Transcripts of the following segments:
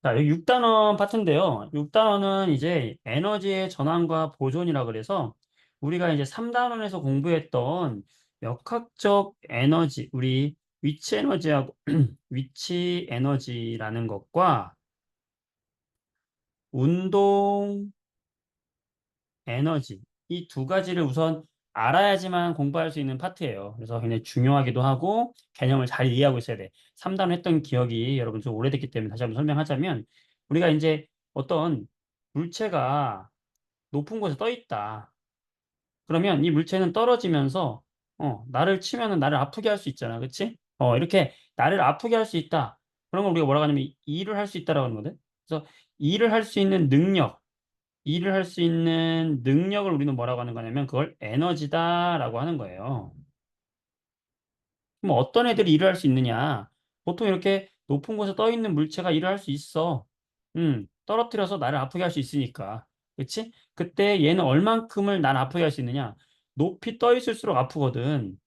자, 여기 6단원 파트인데요. 6단원은 이제 에너지의 전환과 보존이라 그래서 우리가 이제 3단원에서 공부했던 역학적 에너지, 우리 위치 에너지하고 위치 에너지라는 것과 운동 에너지, 이 두 가지를 우선 알아야지만 공부할 수 있는 파트예요. 그래서 굉장히 중요하기도 하고 개념을 잘 이해하고 있어야 돼. 3단원 했던 기억이 여러분 좀 오래됐기 때문에 다시 한번 설명하자면 우리가 이제 어떤 물체가 높은 곳에 떠 있다. 그러면 이 물체는 떨어지면서 나를 치면은 나를 아프게 할 수 있잖아. 그치? 이렇게 나를 아프게 할 수 있다. 그런 걸 우리가 뭐라고 하냐면 일을 할 수 있다라고 하는 거거든. 그래서 일을 할 수 있는 능력, 일을 할 수 있는 능력을 우리는 뭐라고 하는 거냐면 그걸 에너지다라고 하는 거예요. 그럼 어떤 애들이 일을 할 수 있느냐? 보통 이렇게 높은 곳에 떠 있는 물체가 일을 할 수 있어. 떨어뜨려서 나를 아프게 할 수 있으니까. 그치? 그때 얘는 얼만큼을 날 아프게 할 수 있느냐? 높이 떠 있을수록 아프거든.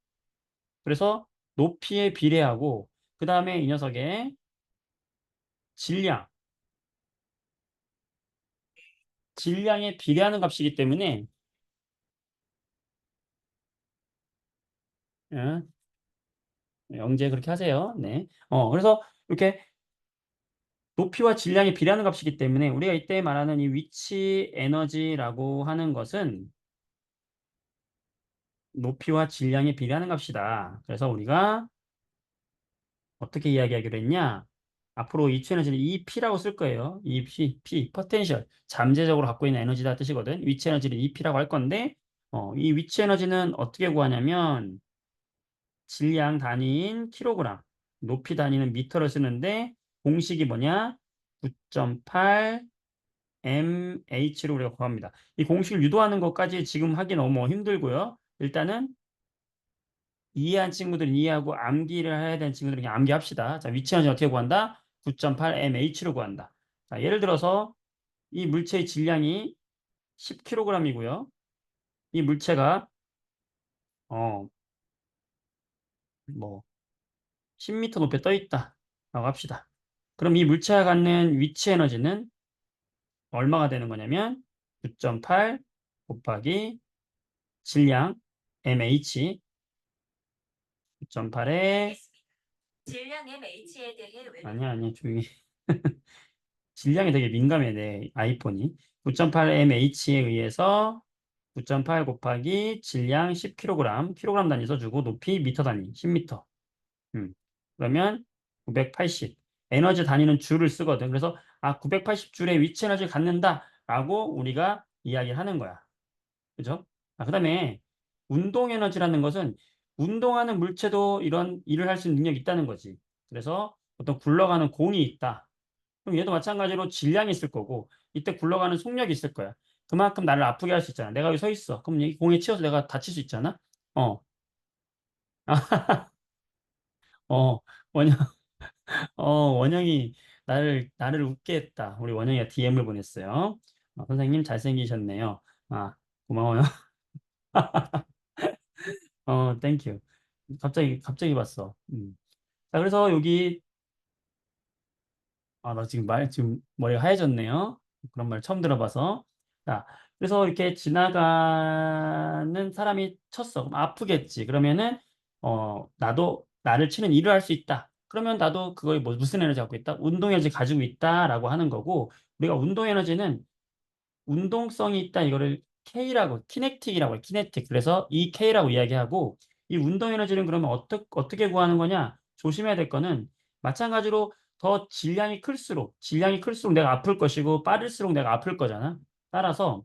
그래서 높이에 비례하고, 그 다음에 이 녀석의 질량, 질량에 비례하는 값이기 때문에, 어, 영재 그렇게 하세요. 네. 그래서 이렇게 높이와 질량이 비례하는 값이기 때문에 우리가 이때 말하는 이 위치 에너지라고 하는 것은 높이와 질량이 비례하는 값이다. 그래서 우리가 어떻게 이야기하기로 했냐? 앞으로 위치 에너지는 EP라고 쓸 거예요. EP, potential, 잠재적으로 갖고 있는 에너지다 뜻이거든. 위치 에너지를 EP라고 할 건데, 이 위치 에너지는 어떻게 구하냐면 질량 단위인 킬로그램, 높이 단위는 미터를 쓰는데 공식이 뭐냐? 9.8 MH로 우리가 구합니다. 이 공식을 유도하는 것까지 지금 하기 너무 힘들고요. 일단은 이해한 친구들은 이해하고 암기를 해야 되는 친구들은 그냥 암기합시다. 자, 위치 에너지 어떻게 구한다? 9.8 MH로 구한다. 자, 예를 들어서 이 물체의 질량이 10kg이고요. 이 물체가 어, 뭐 10m 높이에 떠 있다. 라고 합시다. 그럼 이 물체가 갖는 위치 에너지는 얼마가 되는 거냐면 9.8 곱하기 질량 MH 9.8에 질량 MH에 대해 아니야 조용히 질량이 되게 민감해 내 아이폰이 9.8mH에 의해서 9.8 곱하기 질량 10kg 킬로그램 단위 써주고 높이 미터 단위 10m 그러면 980 에너지 단위는 줄을 쓰거든 그래서 980줄의 위치 에너지를 갖는다라고 우리가 이야기를 하는 거야 그죠? 그 다음에 운동 에너지라는 것은 운동하는 물체도 이런 일을 할 수 있는 능력이 있다는 거지. 그래서 어떤 굴러가는 공이 있다. 그럼 얘도 마찬가지로 질량이 있을 거고 이때 굴러가는 속력이 있을 거야. 그만큼 나를 아프게 할 수 있잖아. 내가 여기 서 있어. 그럼 이 공에 치여서 내가 다칠 수 있잖아. 어, 어, 원영, 원영이 나를 웃게 했다. 우리 원영이가 DM을 보냈어요. 선생님 잘생기셨네요. 고마워요. 땡큐. 갑자기 봤어. 자, 그래서 여기, 나 지금 머리가 하얘졌네요. 그런 말 처음 들어봐서. 자, 그래서 이렇게 지나가는 사람이 쳤어. 그럼 아프겠지. 그러면은, 나를 치는 일을 할 수 있다. 그러면 나도 그거에 무슨 에너지 갖고 있다? 운동 에너지 가지고 있다라고 하는 거고, 우리가 운동 에너지는 운동성이 있다 이거를 K라고 키네틱이라고 해요. 키네틱. 그래서 이 K라고 이야기하고 이 운동 에너지는 그러면 어떻게 구하는 거냐? 조심해야 될 거는 마찬가지로 더 질량이 클수록 내가 아플 것이고 빠를수록 내가 아플 거잖아. 따라서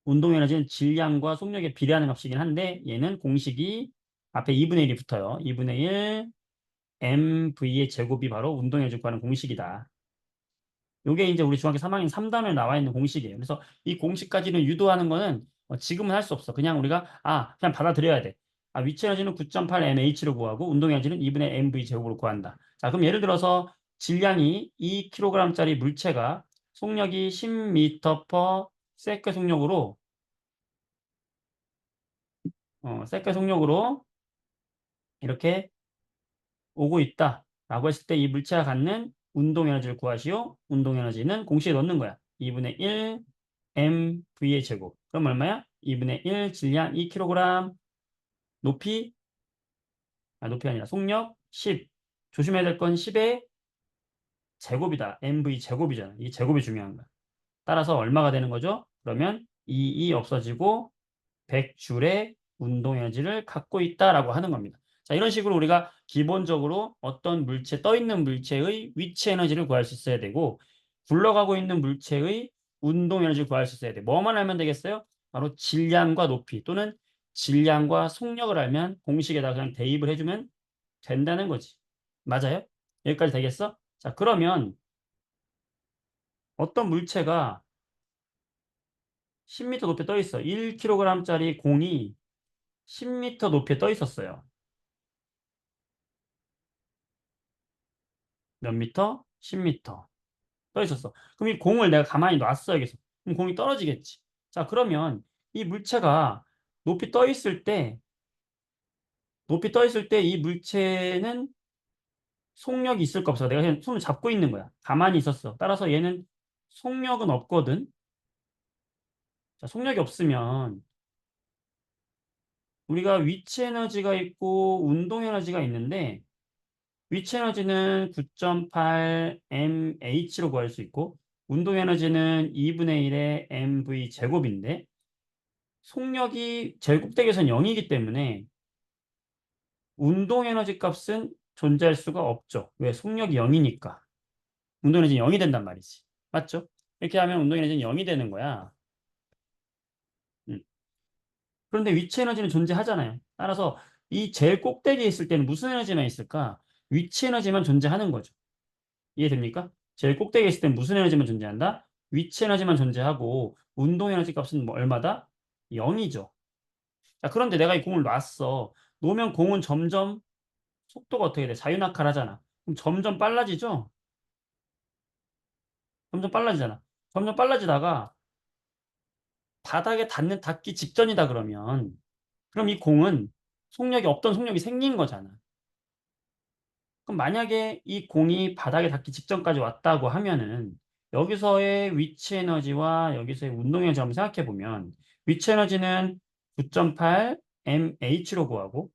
운동 에너지는 질량과 속력에 비례하는 값이긴 한데 얘는 공식이 앞에 2분의 1이 붙어요. 2분의 1 MV의 제곱이 바로 운동 에너지 구하는 공식이다. 요게 이제 우리 중학교 3학년 3단원에 나와 있는 공식이에요. 그래서 이 공식까지는 유도하는 거는 지금은 할 수 없어. 그냥 우리가 그냥 받아들여야 돼. 위치 에너지는 9.8 mH로 구하고 운동 에너지는 2분의 mv 제곱으로 구한다. 자, 그럼 예를 들어서 질량이 2kg짜리 물체가 속력이 10m/s 속력으로 이렇게 오고 있다라고 했을 때 이 물체가 갖는 운동 에너지를 구하시오. 운동 에너지는 공식에 넣는 거야. 2분의 1 mv의 제곱. 그럼 얼마야? 2분의 1 질량 2kg. 높이 높이 아니라 속력 10. 조심해야 될 건 10의 제곱이다. mv 제곱이잖아. 이 제곱이 중요한 거야. 따라서 얼마가 되는 거죠? 그러면 2 없어지고 100줄의 운동 에너지를 갖고 있다라고 하는 겁니다. 자, 이런 식으로 우리가 기본적으로 어떤 물체, 떠 있는 물체의 위치 에너지를 구할 수 있어야 되고, 굴러가고 있는 물체의 운동 에너지를 구할 수 있어야 돼. 뭐만 알면 되겠어요? 바로 질량과 높이 또는 질량과 속력을 알면 공식에다 그냥 대입을 해주면 된다는 거지. 맞아요? 여기까지 되겠어? 자, 그러면 어떤 물체가 10m 높이에 떠 있어. 1kg짜리 공이 10m 높이에 떠 있었어요. 몇 미터? 10미터. 떠 있었어. 그럼 이 공을 내가 가만히 놨어, 여기서. 그럼 공이 떨어지겠지. 자, 그러면 이 물체가 높이 떠 있을 때, 높이 떠 있을 때 이 물체는 속력이 있을까 없어. 내가 그냥 손을 잡고 있는 거야. 가만히 있었어. 따라서 얘는 속력은 없거든. 자, 속력이 없으면 우리가 위치 에너지가 있고 운동 에너지가 있는데 위치 에너지는 9.8 mh로 구할 수 있고 운동 에너지는 2분의 1의 mv 제곱인데 속력이 제곱되기선 0이기 때문에 운동 에너지 값은 존재할 수가 없죠. 왜? 속력이 0이니까. 운동 에너지는 0이 된단 말이지. 맞죠? 이렇게 하면 운동 에너지는 0이 되는 거야. 음. 그런데 위치 에너지는 존재하잖아요. 따라서 이 제일 꼭대기에 있을 때는 무슨 에너지만 있을까? 위치 에너지만 존재하는 거죠. 이해됩니까? 제일 꼭대기에 있을 땐 무슨 에너지만 존재한다? 위치 에너지만 존재하고 운동 에너지 값은 뭐 얼마다? 0이죠. 자, 그런데 내가 이 공을 놨어. 놓으면 공은 점점 속도가 어떻게 돼? 자유낙하하잖아. 그럼 점점 빨라지죠? 점점 빨라지잖아. 점점 빨라지다가 바닥에 닿기 직전이다 그러면 그럼 이 공은 속력이 없던 속력이 생긴 거잖아. 그럼 만약에 이 공이 바닥에 닿기 직전까지 왔다고 하면은 여기서의 위치 에너지와 여기서의 운동 에너지 한번 생각해 보면 위치 에너지는 9.8 mh로 구하고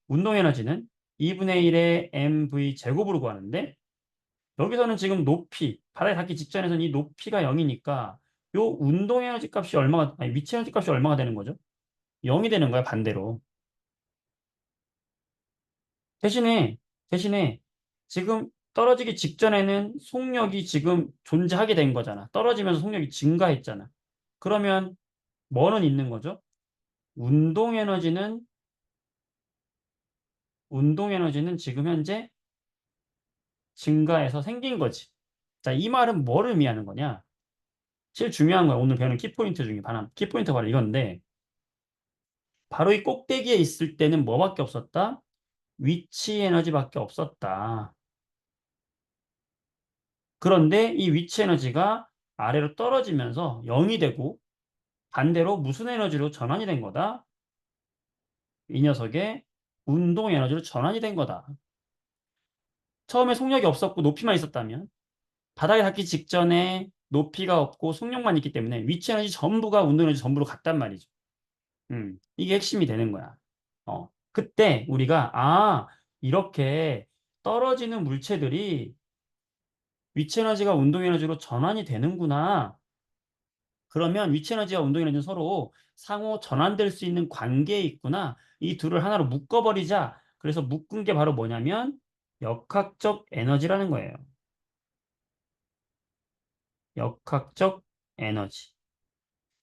운동 에너지는 2분의 1의 mv 제곱으로 구하는데 여기서는 지금 높이 바닥에 닿기 직전에서는 이 높이가 0이니까 요 운동 에너지 값이 얼마가 아니 위치 에너지 값이 얼마가 되는 거죠? 0이 되는 거야 반대로. 대신에 대신에 지금 떨어지기 직전에는 속력이 지금 존재하게 된 거잖아. 떨어지면서 속력이 증가했잖아. 그러면 뭐는 있는 거죠? 운동 에너지는 운동 에너지는 지금 현재 증가해서 생긴 거지. 자, 이 말은 뭐를 의미하는 거냐? 제일 중요한 거야. 오늘 배우는 키포인트 중에 하나. 키포인트가 바로 이건데 바로 이 꼭대기에 있을 때는 뭐밖에 없었다? 위치 에너지밖에 없었다. 그런데 이 위치 에너지가 아래로 떨어지면서 0이 되고 반대로 무슨 에너지로 전환이 된 거다? 이 녀석의 운동 에너지로 전환이 된 거다. 처음에 속력이 없었고 높이만 있었다면 바닥에 닿기 직전에 높이가 없고 속력만 있기 때문에 위치 에너지 전부가 운동 에너지 전부로 같단 말이죠. 이게 핵심이 되는 거야. 그때 우리가 이렇게 떨어지는 물체들이 위치 에너지가 운동 에너지로 전환이 되는구나. 그러면 위치 에너지와 운동 에너지는 서로 상호 전환될 수 있는 관계에 있구나. 이 둘을 하나로 묶어버리자. 그래서 묶은 게 바로 뭐냐면 역학적 에너지라는 거예요. 역학적 에너지.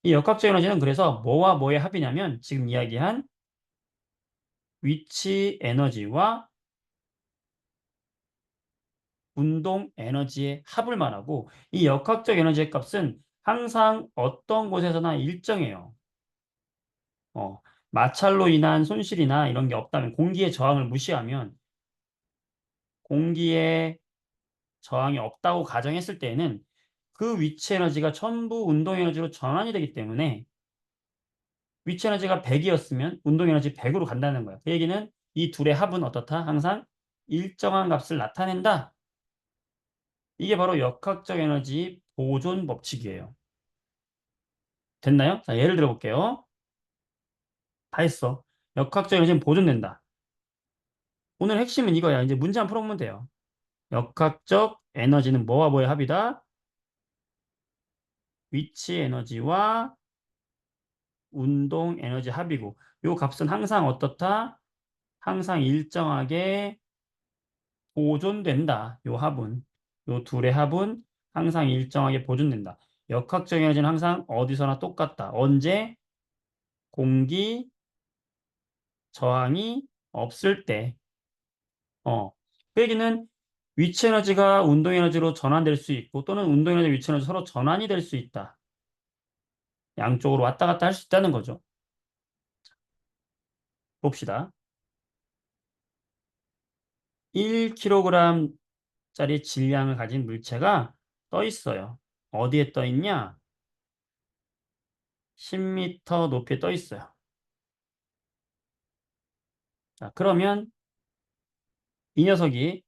이 역학적 에너지는 그래서 뭐와 뭐의 합이냐면 지금 이야기한 위치 에너지와 운동 에너지의 합을 말하고 이 역학적 에너지의 값은 항상 어떤 곳에서나 일정해요. 어, 마찰로 인한 손실이나 이런 게 없다면 공기의 저항을 무시하면 공기의 저항이 없다고 가정했을 때에는 그 위치 에너지가 전부 운동 에너지로 전환이 되기 때문에 위치 에너지가 100이었으면 운동 에너지 100으로 간다는 거야. 그 얘기는 이 둘의 합은 어떻다? 항상 일정한 값을 나타낸다. 이게 바로 역학적 에너지 보존 법칙이에요. 됐나요? 자, 예를 들어 볼게요. 다 했어. 역학적 에너지는 보존된다. 오늘 핵심은 이거야. 이제 문제만 풀어보면 돼요. 역학적 에너지는 뭐와 뭐의 합이다? 위치 에너지와 운동 에너지 합이고, 요 값은 항상 어떻다? 항상 일정하게 보존된다. 요 합은. 요 둘의 합은 항상 일정하게 보존된다. 역학적 에너지는 항상 어디서나 똑같다. 언제? 공기 저항이 없을 때. 그 얘기는 위치 에너지가 운동 에너지로 전환될 수 있고 또는 운동 에너지, 위치 에너지 서로 전환이 될 수 있다. 양쪽으로 왔다 갔다 할 수 있다는 거죠. 봅시다. 1kg짜리 질량을 가진 물체가 떠 있어요. 어디에 떠 있냐? 10m 높이에 떠 있어요. 자, 그러면 이 녀석이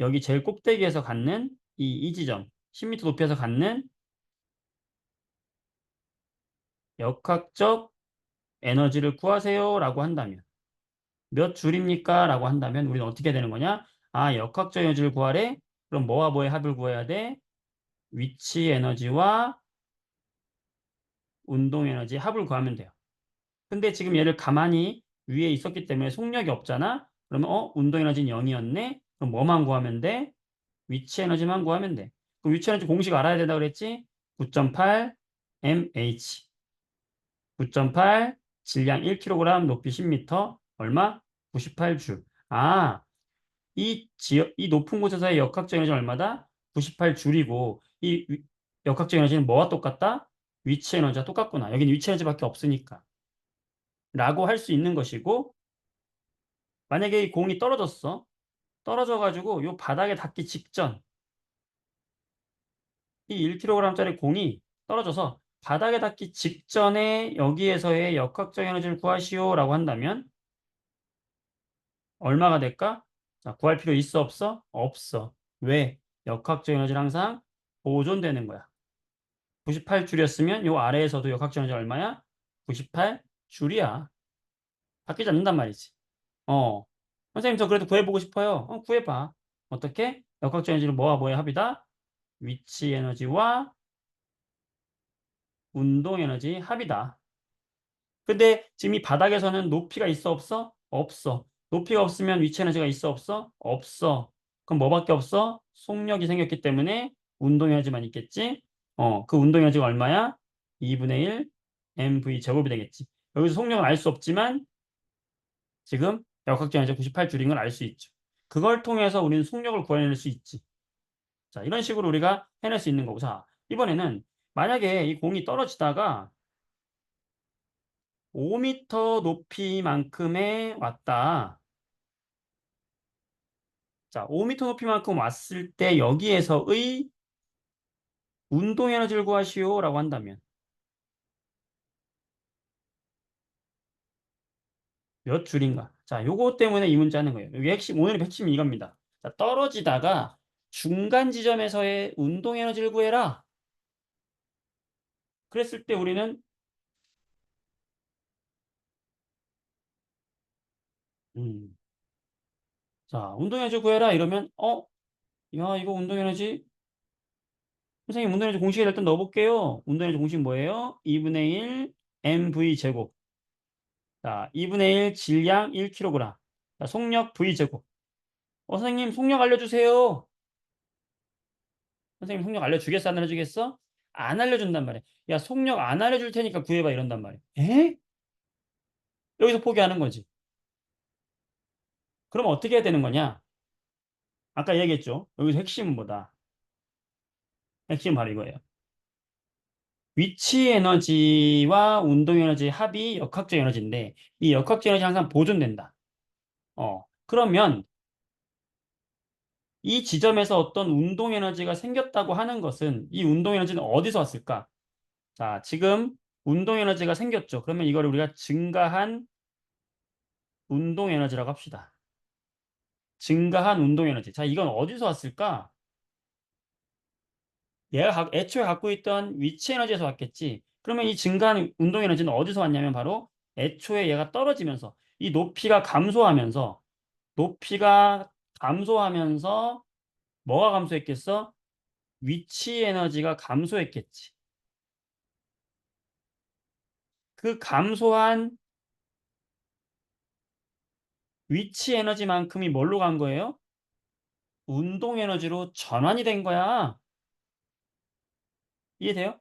여기 제일 꼭대기에서 갖는 이 지점, 10m 높이에서 갖는 역학적 에너지를 구하세요 라고 한다면 몇 줄입니까? 라고 한다면 우리는 어떻게 되는 거냐? 아, 역학적 에너지를 구하래? 그럼 뭐와 뭐의 합을 구해야 돼? 위치 에너지와 운동 에너지 합을 구하면 돼요. 근데 지금 얘를 가만히 위에 있었기 때문에 속력이 없잖아? 그러면 운동 에너지는 0이었네? 그럼 뭐만 구하면 돼? 위치 에너지만 구하면 돼. 그럼 위치 에너지 공식 알아야 된다고 그랬지? 9.8 mH. 9.8 질량 1kg 높이 10m 얼마? 98줄. 아, 이 높은 곳에서의 역학적 에너지는 얼마다? 98줄이고, 역학적 에너지는 뭐와 똑같다? 위치 에너지와 똑같구나. 여기는 위치 에너지밖에 없으니까. 라고 할 수 있는 것이고, 만약에 이 공이 떨어졌어. 떨어져가지고 요 바닥에 닿기 직전, 이 1kg짜리 공이 떨어져서 바닥에 닿기 직전에 여기에서의 역학적 에너지를 구하시오 라고 한다면, 얼마가 될까? 자, 구할 필요 있어, 없어? 없어. 왜? 역학적 에너지는 항상 보존되는 거야. 98줄이었으면 요 아래에서도 역학적 에너지 얼마야? 98줄이야. 바뀌지 않는단 말이지. 어. 선생님, 저 그래도 구해보고 싶어요. 구해봐. 어떻게? 역학적 에너지는 뭐와 뭐의 합이다? 위치 에너지와 운동 에너지 합이다. 근데 지금 이 바닥에서는 높이가 있어, 없어? 없어. 높이가 없으면 위치 에너지가 있어, 없어? 없어. 그럼 뭐밖에 없어? 속력이 생겼기 때문에 운동 에너지만 있겠지? 그 운동 에너지가 얼마야? 2분의 1 mv 제곱이 되겠지. 여기서 속력은 알 수 없지만 지금 역학적 에너지 98줄인 걸 알 수 있죠. 그걸 통해서 우리는 속력을 구해낼 수 있지. 자, 이런 식으로 우리가 해낼 수 있는 거고. 자, 이번에는 만약에 이 공이 떨어지다가 5m 높이만큼에 왔다. 자, 5m 높이만큼 왔을 때 여기에서의 운동 에너지를 구하시오 라고 한다면 몇 줄인가? 자, 요거 때문에 이 문제 하는 거예요. 여기 오늘의 핵심이 이겁니다. 자, 떨어지다가 중간 지점에서의 운동 에너지를 구해라. 그랬을 때 우리는 음, 자, 운동 에너지 구해라 이러면 야, 이거 운동 에너지 선생님 운동 에너지 공식에 일단 넣어볼게요. 운동 에너지 공식 뭐예요? 2분의 1 mv 제곱. 자, 2분의 1 질량 1kg. 자, 속력 V제곱. 선생님, 속력 알려주세요. 선생님, 속력 알려주겠어? 안 알려주겠어? 안 알려준단 말이야. 야, 속력 안 알려줄 테니까 구해봐. 이런단 말이야. 에? 여기서 포기하는 거지. 그럼 어떻게 해야 되는 거냐? 아까 얘기했죠. 여기서 핵심은 뭐다? 핵심은 바로 이거예요. 위치 에너지와 운동 에너지의 합이 역학적 에너지인데, 이 역학적 에너지 항상 보존된다. 그러면 이 지점에서 어떤 운동 에너지가 생겼다고 하는 것은 이 운동 에너지는 어디서 왔을까? 자, 지금 운동 에너지가 생겼죠. 그러면 이걸 우리가 증가한 운동 에너지라고 합시다. 증가한 운동 에너지. 자, 이건 어디서 왔을까? 얘가 애초에 갖고 있던 위치 에너지에서 왔겠지. 그러면 이 증가한 운동 에너지는 어디서 왔냐면 바로 애초에 얘가 떨어지면서 이 높이가 감소하면서 뭐가 감소했겠어? 위치 에너지가 감소했겠지. 그 감소한 위치 에너지만큼이 뭘로 간 거예요? 운동 에너지로 전환이 된 거야. 이해돼요?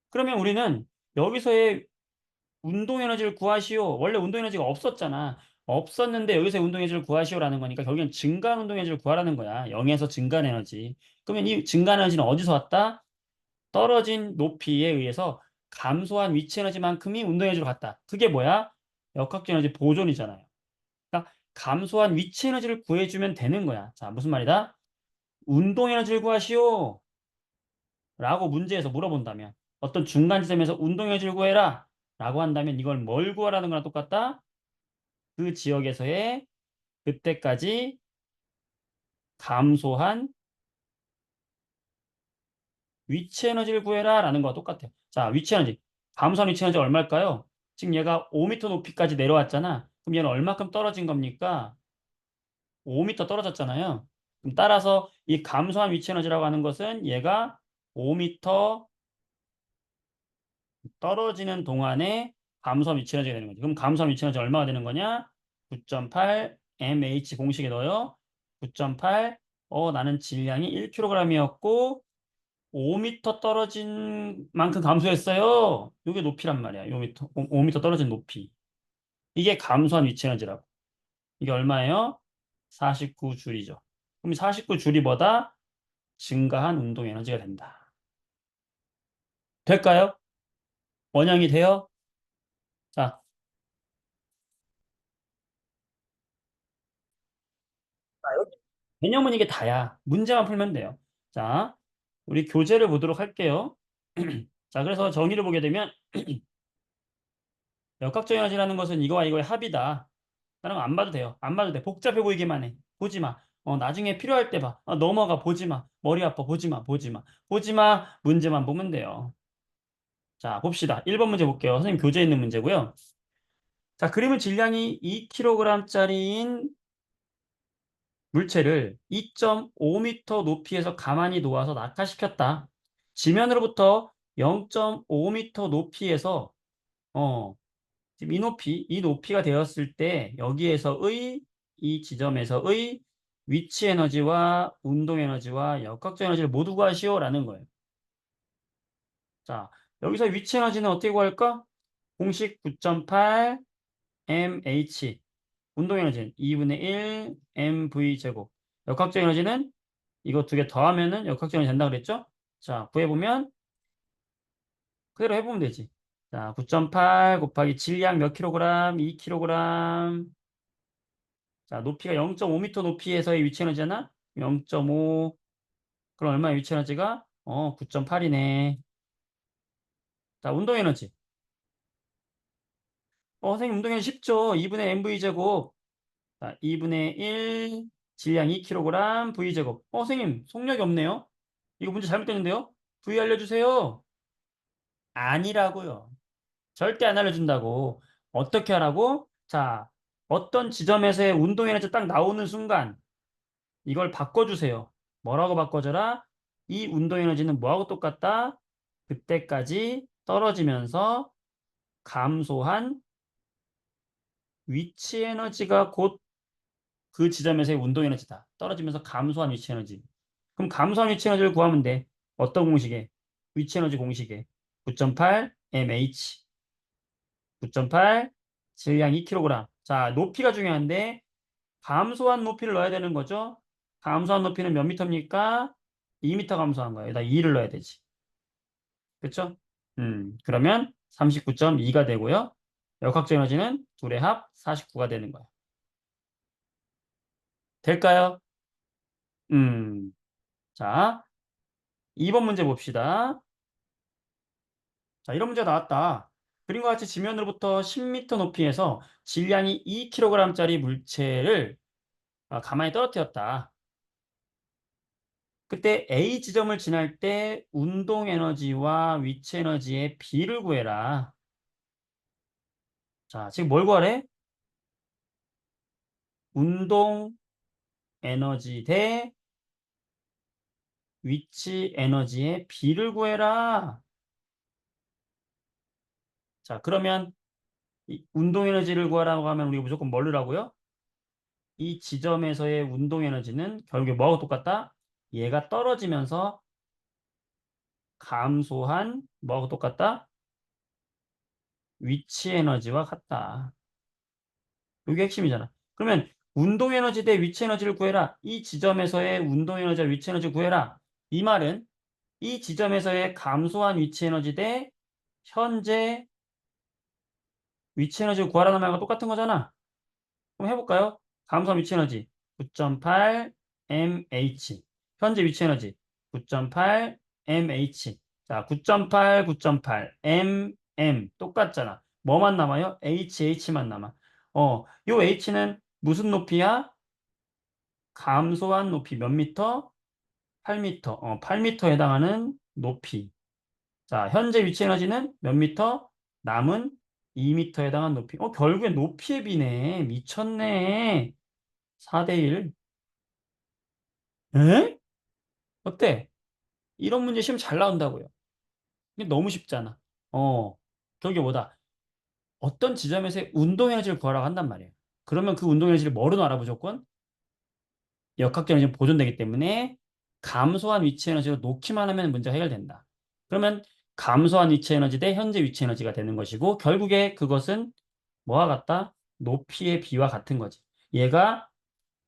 그러면 우리는 여기서의 운동 에너지를 구하시오. 원래 운동 에너지가 없었잖아. 없었는데 여기서 운동 에너지를 구하시오라는 거니까 결국엔 증가한 운동 에너지를 구하라는 거야. 0에서 증가한 에너지. 그러면 이 증가한 에너지는 어디서 왔다? 떨어진 높이에 의해서 감소한 위치 에너지만큼이 운동 에너지로 갔다. 그게 뭐야? 역학적 에너지 보존이잖아요. 그러니까 감소한 위치 에너지를 구해주면 되는 거야. 자, 무슨 말이다? 운동 에너지를 구하시오. 라고 문제에서 물어본다면 어떤 중간 지점에서 운동 에너지를 구해라. 라고 한다면 이걸 뭘 구하라는 거랑 똑같다? 그 지역에서의 그때까지 감소한 위치 에너지를 구해라 라는 거와 똑같아요. 자, 위치 에너지. 감소한 위치 에너지가 얼마일까요? 지금 얘가 5m 높이까지 내려왔잖아. 그럼 얘는 얼마큼 떨어진 겁니까? 5m 떨어졌잖아요. 그럼 따라서 이 감소한 위치 에너지라고 하는 것은 얘가 5m 떨어지는 동안에 감소한 위치 에너지가 되는 거지. 그럼 감소한 위치 에너지 얼마가 되는 거냐? 9.8 mH 공식에 넣어요. 9.8 나는 질량이 1kg이었고 5m 떨어진 만큼 감소했어요. 이게 높이란 말이야. 5m 떨어진 높이. 이게 감소한 위치 에너지라고. 이게 얼마예요? 49줄이죠. 그럼 49줄이 뭐다? 증가한 운동 에너지가 된다. 될까요? 원형이 돼요? 자, 여기 개념은 이게 다야. 문제만 풀면 돼요. 자, 우리 교재를 보도록 할게요. 자, 그래서 정의를 보게 되면 역학적 에너지라는 것은 이거와 이거의 합이다. 다른 거 안 봐도 돼요. 안 봐도 돼. 복잡해 보이기만 해. 보지 마. 나중에 필요할 때 봐. 넘어가. 보지 마. 머리 아파. 보지 마. 보지 마. 보지 마. 문제만 보면 돼요. 자, 봅시다. 1번 문제 볼게요. 선생님 교재에 있는 문제고요. 자, 그림은 질량이 2kg짜리인 물체를 2.5m 높이에서 가만히 놓아서 낙하시켰다. 지면으로부터 0.5m 높이에서 지금 이 높이가 되었을 때 여기에서의 이 지점에서의 위치 에너지와 운동 에너지와 역학적 에너지를 모두 구하시오라는 거예요. 자, 여기서 위치 에너지는 어떻게 구할까? 공식 9.8 mH. 운동 에너지는 2분의 1 mv 제곱. 역학적 에너지는 이거 두 개 더하면은 역학적 에너지 된다 그랬죠? 자, 구해보면 그대로 해보면 되지. 자, 9.8 곱하기 질량 몇 킬로그램? 2kg. 자, 높이가 0.5m 높이에서의 위치 에너지잖아? 0.5. 그럼 얼마야 위치 에너지가? 9.8이네. 자, 운동 에너지. 선생님 운동 에너지 쉽죠? 2분의 mv 제곱. 자, 2분의 1 질량 2kg v 제곱. 선생님 속력이 없네요. 이거 문제 잘못됐는데요? v 알려주세요. 아니라고요. 절대 안 알려준다고. 어떻게 하라고? 자, 어떤 지점에서의 운동 에너지 딱 나오는 순간 이걸 바꿔주세요. 뭐라고 바꿔줘라? 이 운동 에너지는 뭐하고 똑같다? 그때까지 떨어지면서 감소한 위치 에너지가 곧 그 지점에서의 운동 에너지다. 떨어지면서 감소한 위치 에너지. 그럼 감소한 위치 에너지를 구하면 돼. 어떤 공식에? 위치 에너지 공식에. 9.8 mH. 9.8 질량 2kg. 자, 높이가 중요한데 감소한 높이를 넣어야 되는 거죠. 감소한 높이는 몇 미터입니까? 2m 감소한 거예요. 여기다 2를 넣어야 되지. 그렇죠? 그러면 39.2가 되고요. 역학적 에너지는 둘의 합 49가 되는 거예요. 될까요? 음, 자, 2번 문제 봅시다. 자, 이런 문제가 나왔다. 그림과 같이 지면으로부터 10m 높이에서 질량이 2kg짜리 물체를 가만히 떨어뜨렸다. 그때 A 지점을 지날 때 운동 에너지와 위치 에너지의 비를 구해라. 자, 지금 뭘 구하래? 운동 에너지 대 위치 에너지의 비를 구해라. 자, 그러면 이 운동 에너지를 구하라고 하면 우리가 무조건 뭘 넣으라고요? 이 지점에서의 운동 에너지는 결국에 뭐하고 똑같다? 얘가 떨어지면서 감소한 뭐하고 똑같다? 위치 에너지와 같다. 이게 핵심이잖아. 그러면 운동 에너지 대 위치 에너지를 구해라. 이 지점에서의 운동 에너지와 위치 에너지 구해라. 이 말은 이 지점에서의 감소한 위치 에너지 대 현재 위치 에너지를 구하라는 말과 똑같은 거잖아. 그럼 해볼까요? 감소한 위치 에너지 9.8 mH. 현재 위치 에너지 9.8 mH. 자, 9.8, 9.8 m 똑같잖아. 뭐만 남아요? h만 남아. 요 h는 무슨 높이야? 감소한 높이 몇 미터? 8미터. 8미터에 해당하는 높이. 자, 현재 위치 에너지는 몇 미터? 남은 2미터에 해당하는 높이. 결국엔 높이의 비네. 미쳤네. 4대 1. 에? 어때? 이런 문제 시험 잘 나온다고요. 이게 너무 쉽잖아. 결국에 뭐다? 어떤 지점에서의 운동 에너지를 구하라고 한단 말이에요. 그러면 그 운동 에너지를 뭐로 알아 무조건? 역학적 에너지는 보존되기 때문에 감소한 위치 에너지로 놓기만 하면 문제가 해결된다. 그러면 감소한 위치 에너지 대 현재 위치 에너지가 되는 것이고 결국에 그것은 뭐와 같다? 높이의 비와 같은 거지. 얘가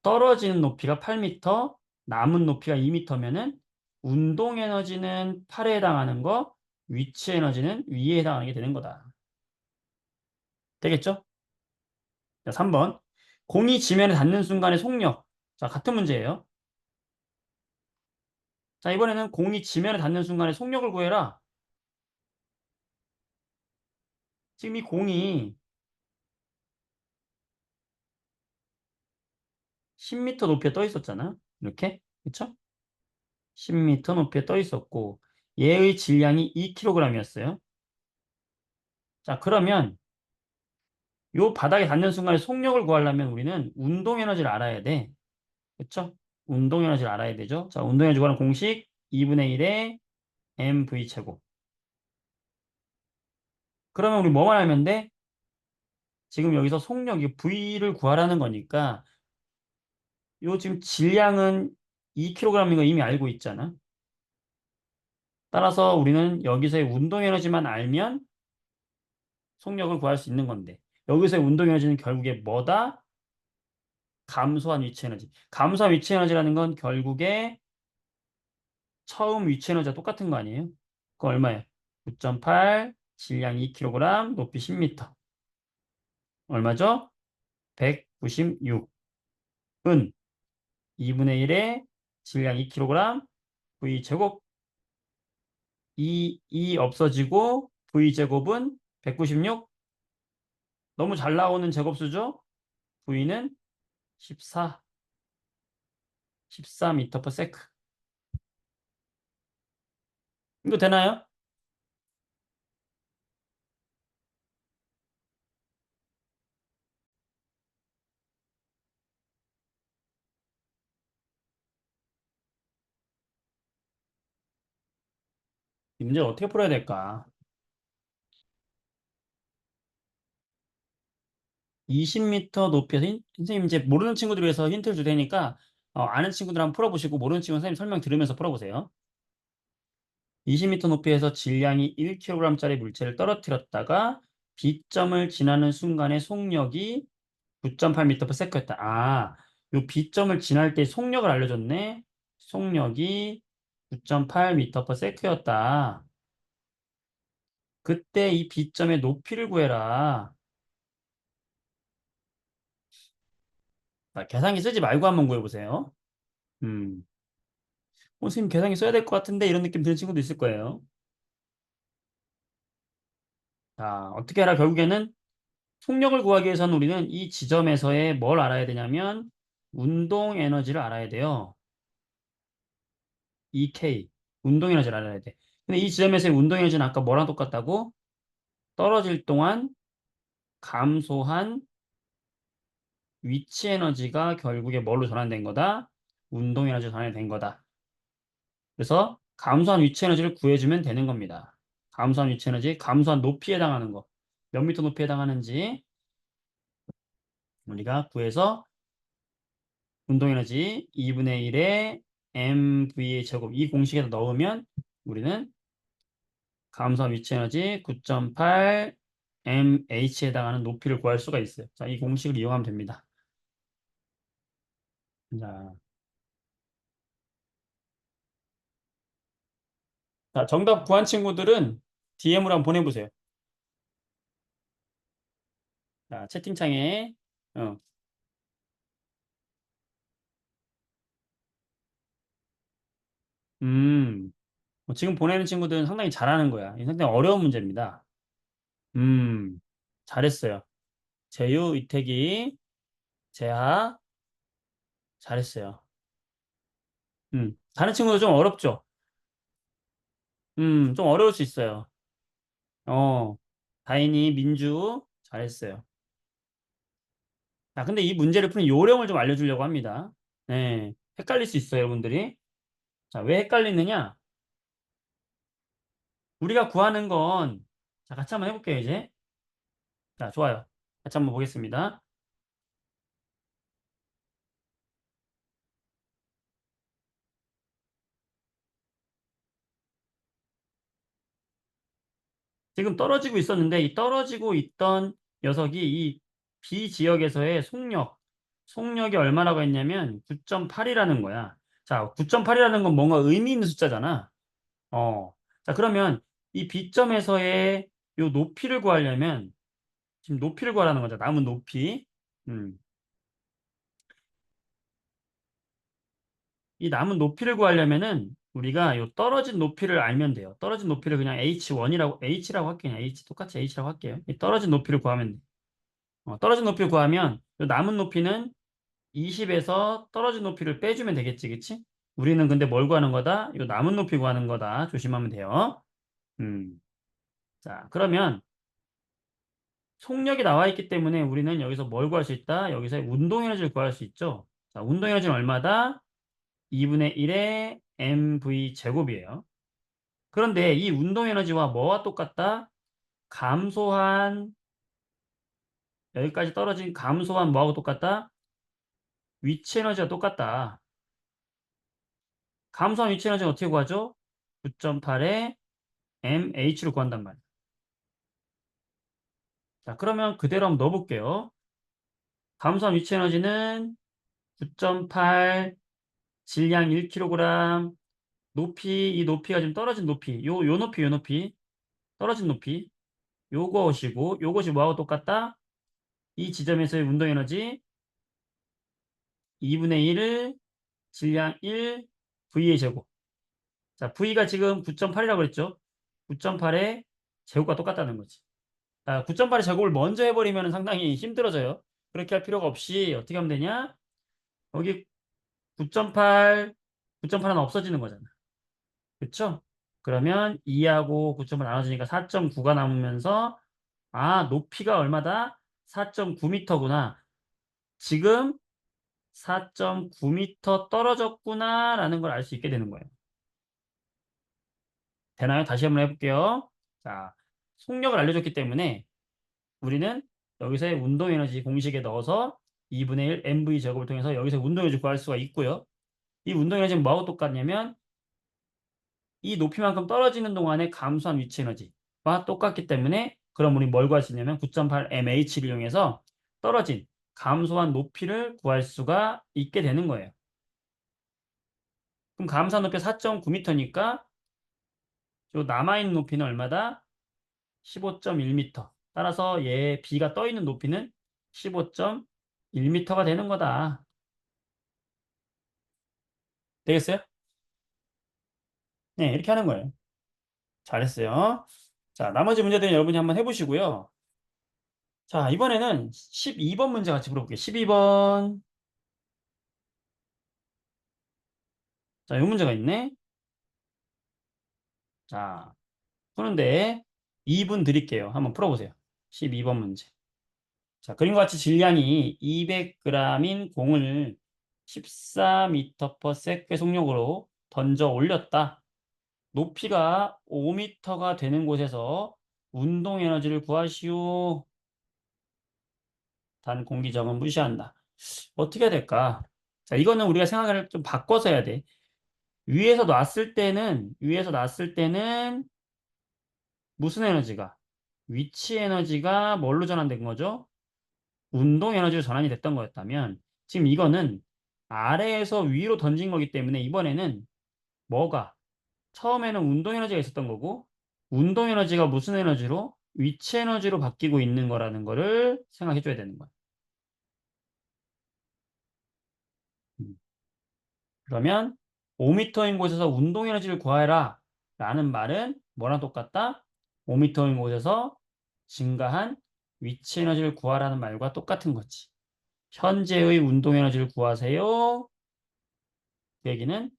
떨어지는 높이가 8m, 남은 높이가 2m면은 운동 에너지는 8에 해당하는 거, 위치 에너지는 위에 해당하는 게 되는 거다. 되겠죠? 자, 3번. 공이 지면에 닿는 순간의 속력. 자, 같은 문제예요. 자, 이번에는 공이 지면에 닿는 순간에 속력을 구해라. 지금 이 공이 10m 높이에 떠 있었잖아. 이렇게. 그쵸? 10m 높이에 떠 있었고, 얘의 질량이 2kg이었어요. 자, 그러면 요 바닥에 닿는 순간에 속력을 구하려면 우리는 운동 에너지를 알아야 돼. 그쵸? 운동 에너지를 알아야 되죠. 자, 운동 에너지 구하는 공식 2분의 1의 mv 제곱. 그러면 우리 뭐만 알면 돼? 지금 여기서 속력이 V를 구하라는 거니까 요 지금 질량은 2kg인 거 이미 알고 있잖아. 따라서 우리는 여기서의 운동 에너지만 알면 속력을 구할 수 있는 건데 여기서의 운동 에너지는 결국에 뭐다? 감소한 위치 에너지. 감소한 위치 에너지라는 건 결국에 처음 위치 에너지와 똑같은 거 아니에요? 그거 얼마예요? 9.8, 질량 2kg, 높이 10m. 얼마죠? 196. 은 2분의 1에 질량 2kg, V제곱 2 없어지고 V제곱은 196. 너무 잘 나오는 제곱수죠? V는 14, 14m per sec. 이거 되나요? 이 문제를 어떻게 풀어야 될까? 20m 높이에서 선생님 이제 모르는 친구들 위해서 힌트를 줄 테니까 아는 친구들 한번 풀어보시고 모르는 친구는 선생님 설명 들으면서 풀어보세요. 20m 높이에서 질량이 1kg짜리 물체를 떨어뜨렸다가 B점을 지나는 순간에 속력이 9.8m/s였다. 요 B점을 지날 때 속력을 알려줬네. 속력이 9.8m/s였다. 그때 이 B점의 높이를 구해라. 계산기 쓰지 말고 한번 구해보세요. 음. 선생님 계산기 써야 될 것 같은데 이런 느낌 드는 친구도 있을 거예요. 자, 어떻게 하라 결국에는 속력을 구하기 위해서는 우리는 이 지점에서의 뭘 알아야 되냐면 운동 에너지를 알아야 돼요. EK. 운동 에너지를 알아야 돼. 근데 이 지점에서의 운동 에너지는 아까 뭐랑 똑같다고? 떨어질 동안 감소한 위치 에너지가 결국에 뭘로 전환된 거다? 운동 에너지로 전환된 거다. 그래서 감소한 위치 에너지를 구해주면 되는 겁니다. 감소한 위치 에너지, 감소한 높이에 해당하는 거. 몇 미터 높이에 해당하는지 우리가 구해서 운동 에너지 2분의 1의 mv의 제곱 이 공식에다 넣으면 우리는 감소한 위치 에너지 9.8 mh에 해당하는 높이를 구할 수가 있어요. 자, 이 공식을 이용하면 됩니다. 자, 정답 구한 친구들은 DM으로 한번 보내보세요. 자, 채팅창에 어, 음, 지금 보내는 친구들은 상당히 잘하는 거야. 이 상당히 어려운 문제입니다. 음, 잘했어요. 재유, 이태기, 재하, 잘했어요. 다른 친구도 좀 어렵죠? 좀 어려울 수 있어요. 어, 다인이, 민주, 잘했어요. 자, 근데 이 문제를 푸는 요령을 좀 알려주려고 합니다. 네, 헷갈릴 수 있어요, 여러분들이. 자, 왜 헷갈리느냐? 우리가 구하는 건, 자, 같이 한번 해볼게요, 이제. 자, 좋아요. 같이 한번 보겠습니다. 지금 떨어지고 있었는데, 이 떨어지고 있던 녀석이 이 B 지역에서의 속력이 얼마라고 했냐면 9.8이라는 거야. 자, 9.8이라는 건 뭔가 의미 있는 숫자잖아. 자, 그러면 이 B점에서의 요 높이를 구하려면, 지금 높이를 구하라는 거죠. 남은 높이. 음, 이 남은 높이를 구하려면은 우리가 요 떨어진 높이를 알면 돼요. 떨어진 높이를 그냥 H라고 할게요. 그냥 H 똑같이 H라고 할게요. 이 떨어진 높이를 구하면 돼. 떨어진 높이를 구하면 요 남은 높이는 20에서 떨어진 높이를 빼주면 되겠지, 그치? 우리는 근데 뭘 구하는 거다? 요 남은 높이 구하는 거다. 조심하면 돼요. 음. 자, 그러면 속력이 나와 있기 때문에 우리는 여기서 뭘 구할 수 있다? 여기서 운동 에너지를 구할 수 있죠. 자, 운동 에너지는 얼마다? 2분의 1의 mv 제곱이에요. 그런데 이 운동 에너지와 뭐와 똑같다? 감소한 여기까지 떨어진 감소한 뭐하고 똑같다? 위치 에너지와 똑같다. 감소한 위치 에너지는 어떻게 구하죠? 9.8의 mh를 구한단 말이에요. 자, 그러면 그대로 한번 넣어볼게요. 감소한 위치 에너지는 9.8 질량 1kg 이 높이가 지금 떨어진 높이 요 높이 떨어진 높이 요것이 뭐하고 똑같다? 이 지점에서의 운동 에너지 2분의 1을 질량 1 V의 제곱. 자, V가 지금 9.8이라고 그랬죠? 9.8의 제곱과 똑같다는 거지. 자, 9.8의 제곱을 먼저 해버리면 상당히 힘들어져요. 그렇게 할 필요가 없이 어떻게 하면 되냐? 여기 9.8, 9.8은 없어지는 거잖아. 그쵸? 그러면 2하고 9.8 나눠지니까 4.9가 남으면서 높이가 얼마다? 4.9m구나. 지금 4.9m 떨어졌구나라는 걸 알 수 있게 되는 거예요. 되나요? 다시 한번 해볼게요. 자, 속력을 알려줬기 때문에 우리는 여기서의 운동 에너지 공식에 넣어서 2분의 1 mv 제곱을 통해서 여기서 운동 에너지 구할 수가 있고요. 이 운동 에너지는 뭐하고 똑같냐면 이 높이만큼 떨어지는 동안에 감소한 위치 에너지와 똑같기 때문에 그럼 우리 뭘 구할 수 있냐면 9.8 mh를 이용해서 떨어진 감소한 높이를 구할 수가 있게 되는 거예요. 그럼 감소한 높이 4.9m니까 요 남아있는 높이는 얼마다? 15.1m. 따라서 얘 B가 떠 있는 높이는 15.1m가 되는 거다. 되겠어요? 네, 이렇게 하는 거예요. 잘했어요. 자, 나머지 문제들은 여러분이 한번 해보시고요. 자, 이번에는 12번 문제 같이 풀어볼게요. 12번. 자, 이 문제가 있네. 자, 푸는데 2분 드릴게요. 한번 풀어보세요. 12번 문제. 자, 그림과 같이 질량이 200g인 공을 14m/s의 속력으로 던져 올렸다. 높이가 5m가 되는 곳에서 운동 에너지를 구하시오. 단 공기정은 무시한다. 어떻게 해야 될까? 자, 이거는 우리가 생각을 좀 바꿔서 해야 돼. 위에서 놨을 때는 무슨 에너지가? 위치 에너지가 뭘로 전환된 거죠? 운동 에너지로 전환이 됐던 거였다면 지금 이거는 아래에서 위로 던진 거기 때문에 이번에는 뭐가? 처음에는 운동 에너지가 있었던 거고 운동 에너지가 무슨 에너지로? 위치 에너지로 바뀌고 있는 거라는 거를 생각해 줘야 되는 거야. 음. 그러면 5m인 곳에서 운동 에너지를 구하라 라는 말은 뭐랑 똑같다? 5m인 곳에서 증가한 위치 에너지를 구하라는 말과 똑같은 거지. 현재의 운동 에너지를 구하세요. 그 얘기는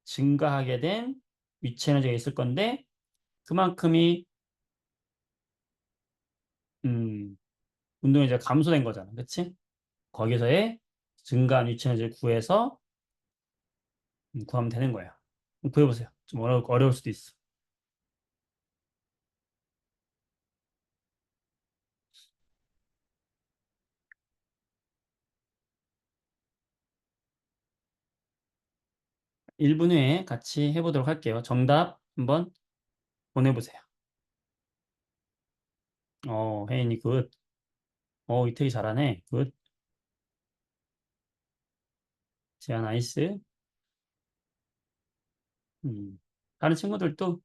증가하게 된 위치 에너지가 있을 건데 그만큼이 음, 운동 에너지가 감소된 거잖아. 그치? 거기서의 증가한 위치 에너지를 구해서 구하면 되는 거야. 구해보세요. 좀 어려울 수도 있어. 1분 후에 같이 해보도록 할게요. 정답 한번 보내보세요. 혜인이 굿. 이태리 잘하네. 굿. 지아 나이스. 다른 친구들도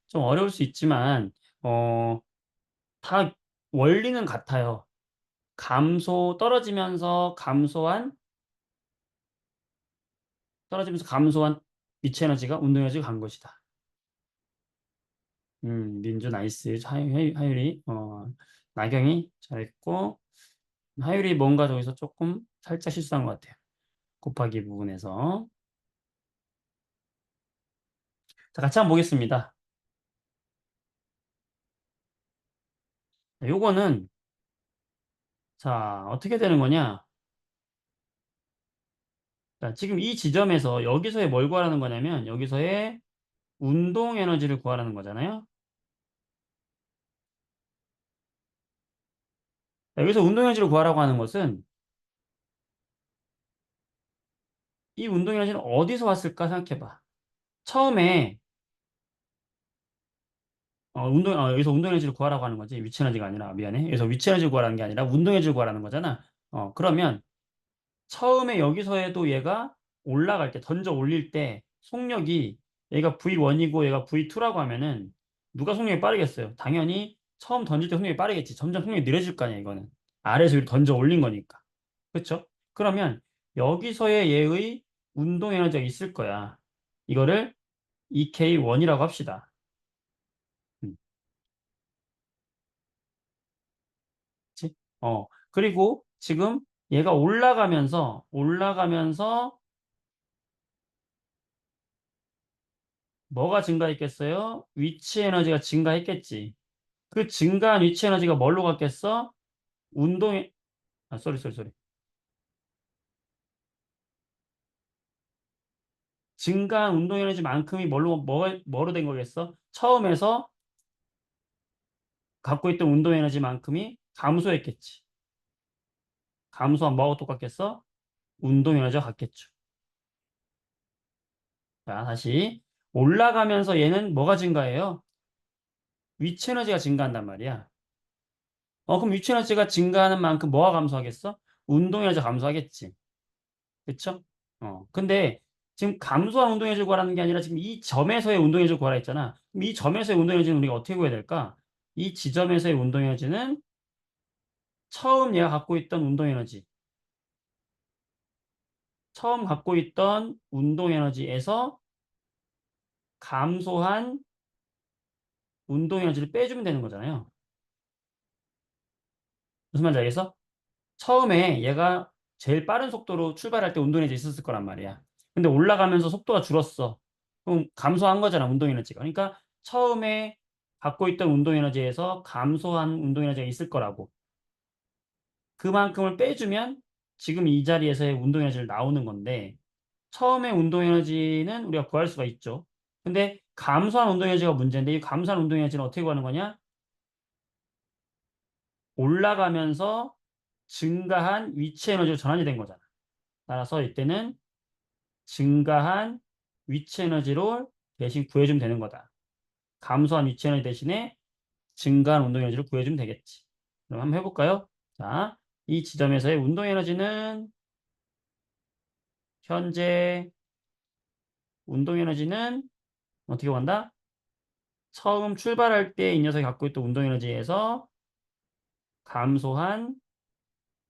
좀 어려울 수 있지만, 다 원리는 같아요. 떨어지면서 감소한 위치 에너지가 운동 에너지가 간 것이다. 민주 나이스. 하율이, 나경이 잘했고, 하율이 뭔가 저기서 조금 살짝 실수한 것 같아요. 곱하기 부분에서. 자, 같이 한번 보겠습니다. 요거는, 자, 어떻게 되는 거냐? 자, 지금 이 지점에서 여기서의 뭘 구하라는 거냐면, 여기서의 운동 에너지를 구하라는 거잖아요. 자, 여기서 운동 에너지를 구하라고 하는 것은, 이 운동 에너지는 어디서 왔을까 생각해봐. 처음에, 여기서 운동 에너지를 구하라고 하는 거지. 위치 에너지가 아니라, 미안해. 여기서 위치 에너지를 구하라는 게 아니라 운동 에너지를 구하라는 거잖아. 그러면, 처음에 여기서에도 얘가 올라갈 때, 던져 올릴 때 속력이 얘가 V1이고 얘가 V2라고 하면은 누가 속력이 빠르겠어요? 당연히 처음 던질 때 속력이 빠르겠지. 점점 속력이 느려질 거 아니야, 이거는. 아래에서 위로 던져 올린 거니까. 그렇죠? 그러면 여기서의 얘의 운동 에너지가 있을 거야. 이거를 EK1이라고 합시다. 음, 그치? 그리고 지금 얘가 올라가면서 뭐가 증가했겠어요? 위치 에너지가 증가했겠지. 그 증가한 위치 에너지가 뭘로 갔겠어? 운동에, 쏘리. 증가한 운동 에너지만큼이 뭐로 된 거겠어? 처음에서 갖고 있던 운동 에너지만큼이 감소했겠지. 감소한 뭐하고 똑같겠어? 운동 에너지가 같겠죠. 자, 다시. 올라가면서 얘는 뭐가 증가해요? 위치 에너지가 증가한단 말이야. 그럼 위치 에너지가 증가하는 만큼 뭐가 감소하겠어? 운동 에너지가 감소하겠지. 그쵸? 근데 지금 감소한 운동 에너지를 구하라는 게 아니라 지금 이 점에서의 운동 에너지를 구하라 했잖아. 그럼 이 점에서의 운동 에너지는 우리가 어떻게 구해야 될까? 이 지점에서의 운동 에너지는 처음 얘가 갖고 있던 운동 에너지, 처음 갖고 있던 운동 에너지에서 감소한 운동 에너지를 빼주면 되는 거잖아요. 무슨 말인지 알겠어? 처음에 얘가 제일 빠른 속도로 출발할 때 운동 에너지 있었을 거란 말이야. 근데 올라가면서 속도가 줄었어. 그럼 감소한 거잖아, 운동 에너지가. 그러니까 처음에 갖고 있던 운동 에너지에서 감소한 운동 에너지가 있을 거라고. 그만큼을 빼주면 지금 이 자리에서의 운동 에너지를 나오는 건데 처음에 운동 에너지는 우리가 구할 수가 있죠. 근데 감소한 운동 에너지가 문제인데 이 감소한 운동 에너지는 어떻게 구하는 거냐? 올라가면서 증가한 위치 에너지로 전환이 된 거잖아. 따라서 이때는 증가한 위치 에너지로 대신 구해주면 되는 거다. 감소한 위치 에너지 대신에 증가한 운동 에너지를 구해주면 되겠지. 그럼 한번 해볼까요? 자, 이 지점에서의 운동 에너지는 현재 운동 에너지는 어떻게 구한다? 처음 출발할 때 이 녀석이 갖고 있던 운동 에너지에서 감소한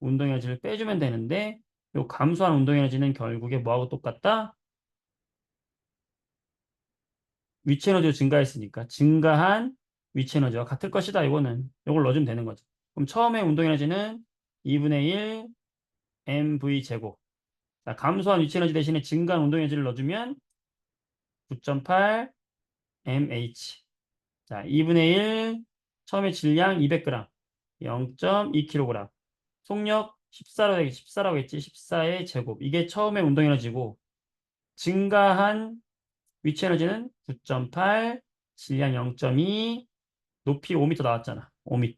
운동 에너지를 빼주면 되는데 이 감소한 운동 에너지는 결국에 뭐하고 똑같다? 위치 에너지로 증가했으니까 증가한 위치 에너지와 같을 것이다. 이거는 이걸 넣어주면 되는 거죠. 그럼 처음에 운동 에너지는 2분의 1 mv 제곱. 자, 감소한 위치 에너지 대신에 증가한 운동 에너지를 넣어주면 9.8 mh. 자, 2분의 1 처음에 질량 200g 0.2kg 속력 14라고 했지. 14의 제곱. 이게 처음에 운동 에너지고 증가한 위치 에너지는 9.8 질량 0.2 높이 5m 나왔잖아. 5m.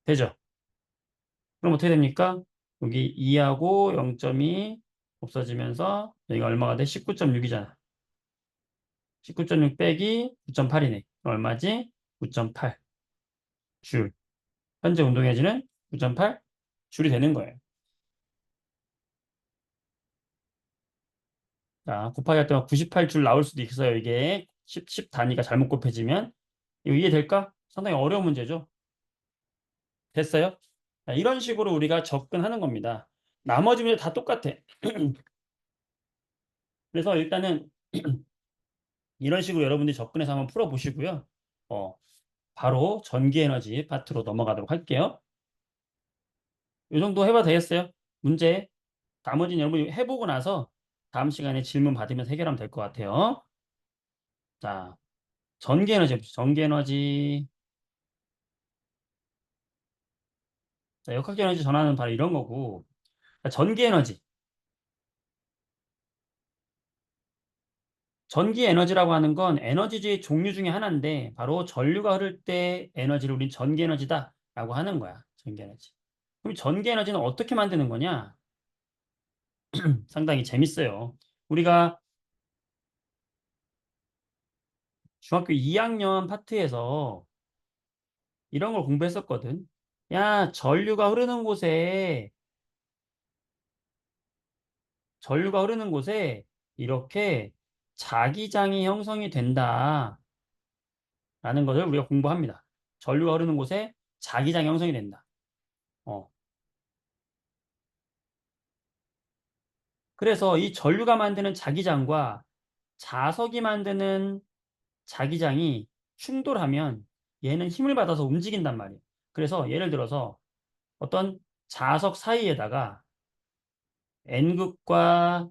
되죠? 그럼 어떻게 됩니까? 여기 2하고 0.2 없어지면서 여기가 얼마가 돼? 19.6이잖아. 19.6 빼기 9.8이네. 얼마지? 9.8 줄. 현재 운동에너지는 9.8 줄이 되는 거예요. 자, 곱하기 할 때만 98줄 나올 수도 있어요. 이게 10 단위가 잘못 곱해지면. 이거 이해될까? 상당히 어려운 문제죠. 됐어요? 자, 이런 식으로 우리가 접근하는 겁니다. 나머지 문제 다 똑같아. 그래서 일단은 이런 식으로 여러분들이 접근해서 한번 풀어보시고요. 바로 전기에너지 파트로 넘어가도록 할게요. 이 정도 해봐도 되겠어요? 문제 나머지는 여러분이 해보고 나서 다음 시간에 질문 받으면서 해결하면 될 것 같아요. 자, 전기에너지, 전기에너지. 자, 역학적 에너지 전환은 바로 이런 거고. 자, 전기에너지. 전기에너지라고 하는 건 에너지의 종류 중에 하나인데 바로 전류가 흐를 때 에너지를 우린 전기에너지다라고 하는 거야. 전기에너지. 그럼 전기에너지는 어떻게 만드는 거냐? 상당히 재밌어요. 우리가 중학교 2학년 파트에서 이런 걸 공부했었거든. 야, 전류가 흐르는 곳에 이렇게 자기장이 형성이 된다라는 것을 우리가 공부합니다. 전류가 흐르는 곳에 자기장이 형성이 된다. 어. 그래서 이 전류가 만드는 자기장과 자석이 만드는 자기장이 충돌하면 얘는 힘을 받아서 움직인단 말이에요. 그래서 예를 들어서 어떤 자석 사이에다가 N극과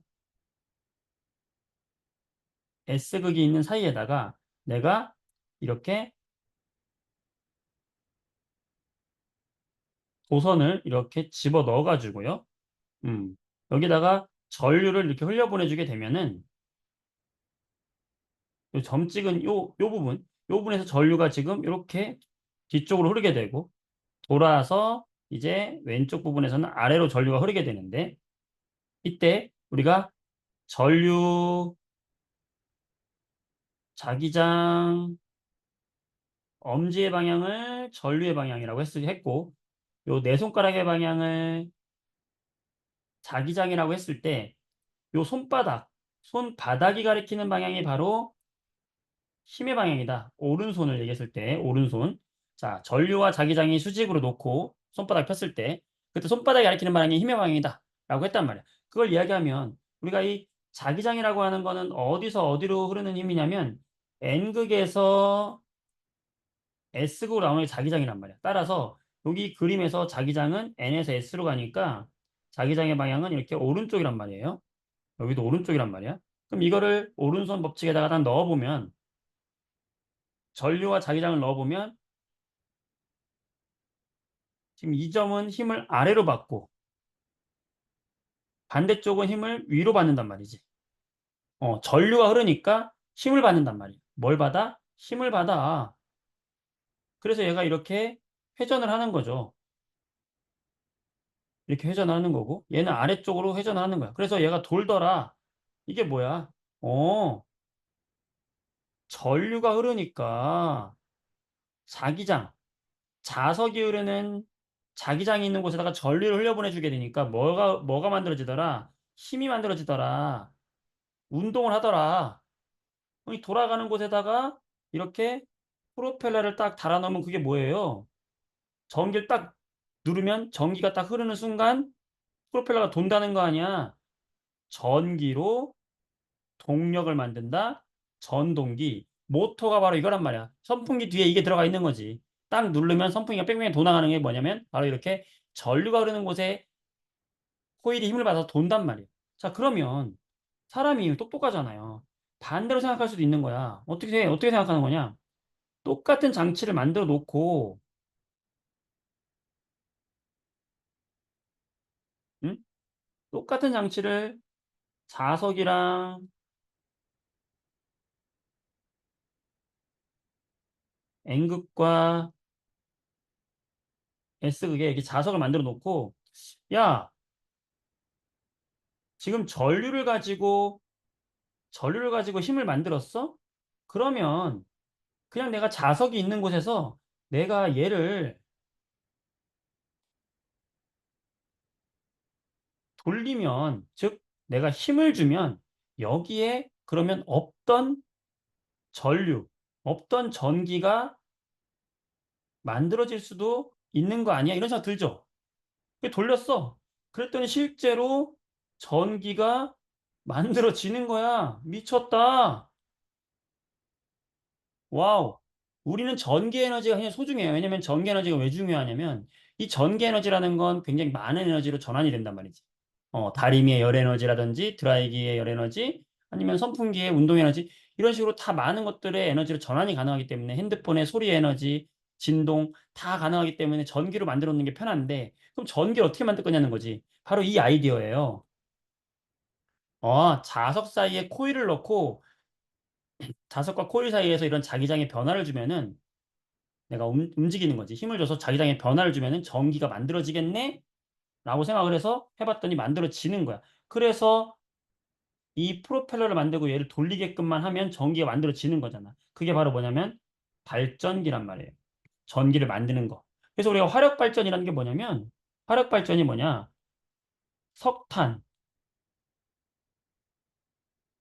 S극이 있는 사이에다가 내가 이렇게 도선을 이렇게 집어 넣어 가지고요. 여기다가 전류를 이렇게 흘려보내주게 되면은 요 점 찍은 요 부분에서 전류가 지금 이렇게 뒤쪽으로 흐르게 되고 돌아서 이제 왼쪽 부분에서는 아래로 전류가 흐르게 되는데 이때 우리가 전류 자기장 엄지의 방향을 전류의 방향이라고 했고 요 네 손가락의 방향을 자기장이라고 했을 때 요 손바닥이 가리키는 방향이 바로 힘의 방향이다. 오른손을 얘기했을 때 오른손. 자, 전류와 자기장이 수직으로 놓고 손바닥 폈을 때 그때 손바닥이 가리키는 방향이 힘의 방향이다. 라고 했단 말이야. 그걸 이야기하면 우리가 이 자기장이라고 하는 거는 어디서 어디로 흐르는 힘이냐면 N극에서 S극으로 나오는 게 자기장이란 말이야. 따라서 여기 그림에서 자기장은 N에서 S로 가니까 자기장의 방향은 이렇게 오른쪽이란 말이에요. 여기도 오른쪽이란 말이야. 그럼 이거를 오른손 법칙에다가 딱 넣어보면 전류와 자기장을 넣어보면 지금 이 점은 힘을 아래로 받고 반대쪽은 힘을 위로 받는단 말이지. 전류가 흐르니까 힘을 받는단 말이야. 뭘 받아? 힘을 받아. 그래서 얘가 이렇게 회전을 하는 거죠. 이렇게 회전을 하는 거고 얘는 아래쪽으로 회전을 하는 거야. 그래서 얘가 돌더라. 이게 뭐야? 어, 전류가 흐르니까 자기장, 자석이 흐르는 자기장이 있는 곳에다가 전류를 흘려보내주게 되니까 뭐가 만들어지더라? 힘이 만들어지더라. 운동을 하더라. 이 돌아가는 곳에다가 이렇게 프로펠러를 딱 달아놓으면 그게 뭐예요? 전기를 딱 누르면 전기가 딱 흐르는 순간 프로펠러가 돈다는 거 아니야. 전기로 동력을 만든다. 전동기. 모터가 바로 이거란 말이야. 선풍기 뒤에 이게 들어가 있는 거지. 딱 누르면 선풍기가 뺑뺑이 돌아가는 게 뭐냐면 바로 이렇게 전류가 흐르는 곳에 코일이 힘을 받아서 돈단 말이야. 자, 그러면 사람이 똑똑하잖아요. 반대로 생각할 수도 있는 거야. 어떻게 생각하는 거냐? 똑같은 장치를 만들어 놓고, 응? 똑같은 장치를 자석이랑 N극과 S극에 이렇게 자석을 만들어 놓고, 야, 지금 전류를 가지고 힘을 만들었어? 그러면 그냥 내가 자석이 있는 곳에서 내가 얘를 돌리면, 즉, 내가 힘을 주면 여기에 그러면 없던 전기가 만들어질 수도 있는 거 아니야? 이런 생각 들죠? 돌렸어. 그랬더니 실제로 전기가 만들어지는 거야. 미쳤다. 와우. 우리는 전기 에너지가 굉장히 소중해요. 왜냐면 전기 에너지가 왜 중요하냐면 이 전기 에너지라는 건 굉장히 많은 에너지로 전환이 된단 말이지. 다리미의 열 에너지라든지 드라이기의 열 에너지 아니면 선풍기의 운동 에너지 이런 식으로 다 많은 것들의 에너지로 전환이 가능하기 때문에 핸드폰의 소리 에너지, 진동 다 가능하기 때문에 전기로 만들어 놓는 게 편한데 그럼 전기를 어떻게 만들 거냐는 거지. 바로 이 아이디어예요. 자석 사이에 코일을 넣고 자석과 코일 사이에서 이런 자기장의 변화를 주면은 내가 움직이는 거지. 힘을 줘서 자기장의 변화를 주면은 전기가 만들어지겠네? 라고 생각을 해서 해봤더니 만들어지는 거야. 그래서 이 프로펠러를 만들고 얘를 돌리게끔만 하면 전기가 만들어지는 거잖아. 그게 바로 뭐냐면 발전기란 말이에요. 전기를 만드는 거. 그래서 우리가 화력 발전이라는 게 뭐냐면 화력 발전이 뭐냐? 석탄,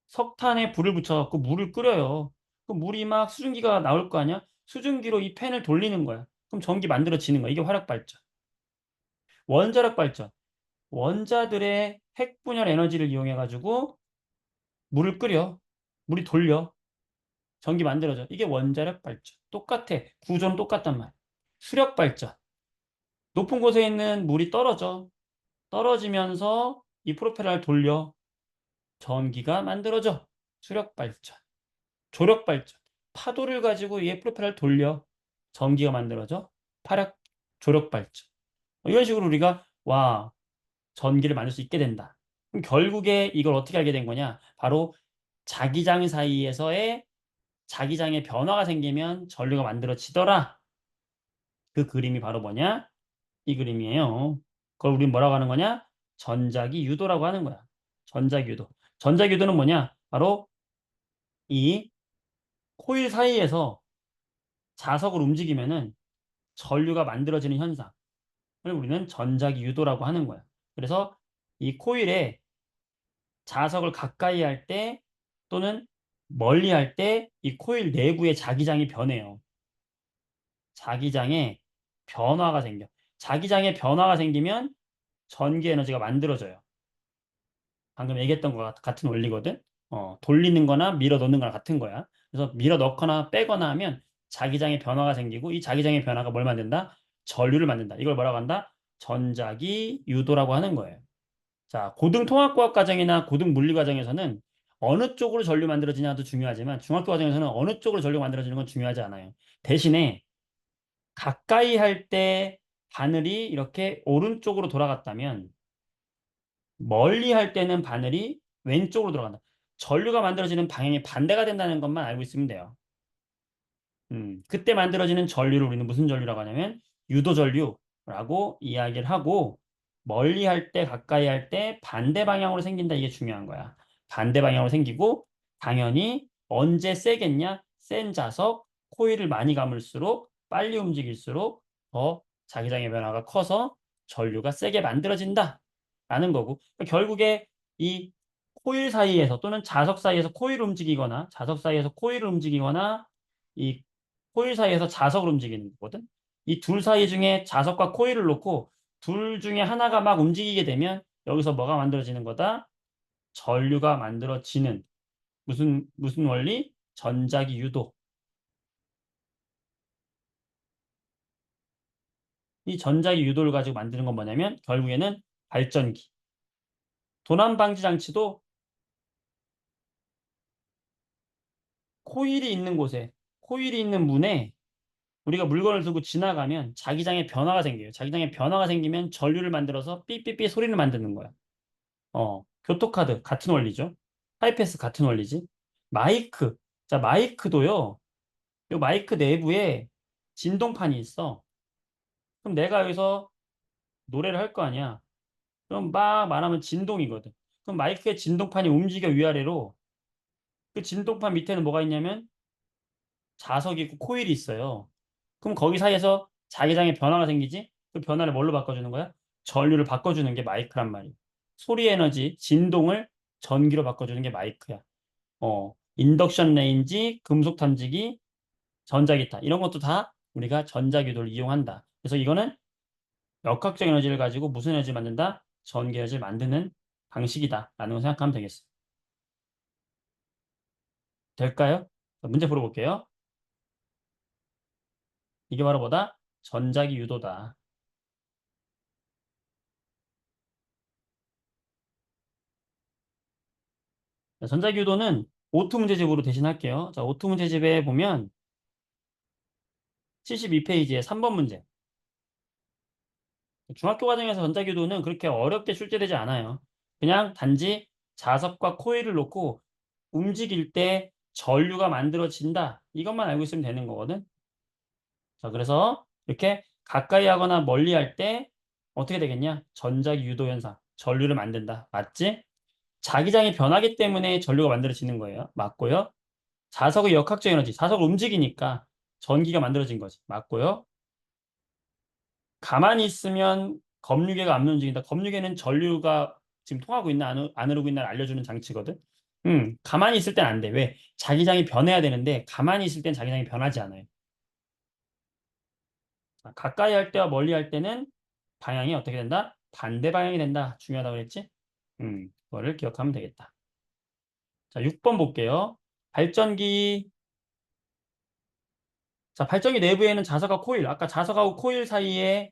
석탄에 불을 붙여갖고 물을 끓여요. 그 물이 막 수증기가 나올 거 아니야? 수증기로 이 팬을 돌리는 거야. 그럼 전기 만들어지는 거야. 이게 화력 발전. 원자력 발전. 원자들의 핵분열 에너지를 이용해 가지고 물을 끓여. 물이 돌려. 전기 만들어져. 이게 원자력 발전. 똑같아. 구조는 똑같단 말이야. 수력 발전. 높은 곳에 있는 물이 떨어져. 떨어지면서 이 프로펠러를 돌려. 전기가 만들어져. 수력 발전. 조력 발전. 파도를 가지고 이 프로펠러를 돌려. 전기가 만들어져. 파력, 조력 발전. 이런 식으로 우리가 전기를 만들 수 있게 된다. 그럼 결국에 이걸 어떻게 알게 된 거냐? 바로 자기장 사이에서의 자기장의 변화가 생기면 전류가 만들어지더라. 그 그림이 바로 뭐냐? 이 그림이에요. 그걸 우리 뭐라고 하는 거냐? 전자기 유도라고 하는 거야. 전자기 유도. 전자기 유도는 뭐냐? 바로 이 코일 사이에서 자석을 움직이면은 전류가 만들어지는 현상을 우리는 전자기 유도라고 하는 거야. 그래서 이 코일에 자석을 가까이 할 때 또는 멀리 할 때 이 코일 내부의 자기장이 변해요. 자기장에 변화가 생겨. 자기장에 변화가 생기면 전기 에너지가 만들어져요. 방금 얘기했던 것 같은 원리거든. 돌리는 거나 밀어 넣는 거랑 같은 거야. 그래서 밀어 넣거나 빼거나 하면 자기장에 변화가 생기고 이 자기장의 변화가 뭘 만든다? 전류를 만든다. 이걸 뭐라고 한다? 전자기 유도라고 하는 거예요. 자, 고등 통합과학 과정이나 고등 물리 과정에서는 어느 쪽으로 전류 만들어지냐도 중요하지만 중학교 과정에서는 어느 쪽으로 전류가 만들어지는 건 중요하지 않아요. 대신에 가까이 할 때 바늘이 이렇게 오른쪽으로 돌아갔다면 멀리 할 때는 바늘이 왼쪽으로 돌아간다. 전류가 만들어지는 방향이 반대가 된다는 것만 알고 있으면 돼요. 그때 만들어지는 전류를 우리는 무슨 전류라고 하냐면 유도전류라고 이야기를 하고 멀리 할 때, 가까이 할 때 반대 방향으로 생긴다. 이게 중요한 거야. 반대 방향으로 생기고 당연히 언제 세겠냐? 센 자석, 코일을 많이 감을수록 빨리 움직일수록 더 자기장의 변화가 커서 전류가 세게 만들어진다. 라는 거고. 그러니까 결국에 이 코일 사이에서 또는 자석 사이에서 코일을 움직이거나 자석 사이에서 코일을 움직이거나 이 코일 사이에서 자석을 움직이는 거거든. 이 둘 사이 중에 자석과 코일을 놓고 둘 중에 하나가 막 움직이게 되면 여기서 뭐가 만들어지는 거다? 전류가 만들어지는 무슨 원리? 전자기 유도. 이 전자기 유도를 가지고 만드는 건 뭐냐면 결국에는 발전기. 도난 방지 장치도 코일이 있는 곳에 코일이 있는 문에 우리가 물건을 두고 지나가면 자기장에 변화가 생겨요. 자기장에 변화가 생기면 전류를 만들어서 삐삐삐 소리를 만드는 거야. 교토카드 같은 원리죠. 하이패스 같은 원리지. 마이크. 자, 마이크도요. 이 마이크 내부에 진동판이 있어. 그럼 내가 여기서 노래를 할 거 아니야. 그럼 막 말하면 진동이거든. 그럼 마이크의 진동판이 움직여 위아래로. 그 진동판 밑에는 뭐가 있냐면 자석이 있고 코일이 있어요. 그럼 거기 사이에서 자기장에 변화가 생기지? 그 변화를 뭘로 바꿔주는 거야? 전류를 바꿔주는 게 마이크란 말이야. 소리 에너지, 진동을 전기로 바꿔주는 게 마이크야. 인덕션 레인지, 금속 탐지기, 전자기타 이런 것도 다 우리가 전자기도를 이용한다. 그래서 이거는 역학적 에너지를 가지고 무슨 에너지를 만든다? 전기 에너지를 만드는 방식이다라는 걸 생각하면 되겠어. 될까요? 자, 문제 풀어볼게요. 이게 바로 뭐다? 전자기 유도다. 자, 전자기 유도는 오투 문제집으로 대신할게요. 자, 오투 문제집에 보면 72페이지에 3번 문제. 중학교 과정에서 전자기도는 그렇게 어렵게 출제되지 않아요. 그냥 단지 자석과 코일을 놓고 움직일 때 전류가 만들어진다. 이것만 알고 있으면 되는 거거든. 자, 그래서 이렇게 가까이 하거나 멀리 할 때 어떻게 되겠냐? 전자기 유도 현상. 전류를 만든다. 맞지? 자기장이 변하기 때문에 전류가 만들어지는 거예요. 맞고요. 자석의 역학적 에너지. 자석을 움직이니까 전기가 만들어진 거지. 맞고요. 가만히 있으면 검유계가 안 움직인다. 검유계는 전류가 지금 통하고 있나 안 흐르고 있나를 알려주는 장치거든. 가만히 있을 땐 안 돼. 왜? 자기장이 변해야 되는데 가만히 있을 땐 자기장이 변하지 않아요. 자, 가까이 할 때와 멀리 할 때는 방향이 어떻게 된다? 반대 방향이 된다. 중요하다고 그랬지? 그거를 기억하면 되겠다. 자, 6번 볼게요. 발전기. 자, 발전기 내부에는 자석과 코일. 아까 자석하고 코일 사이에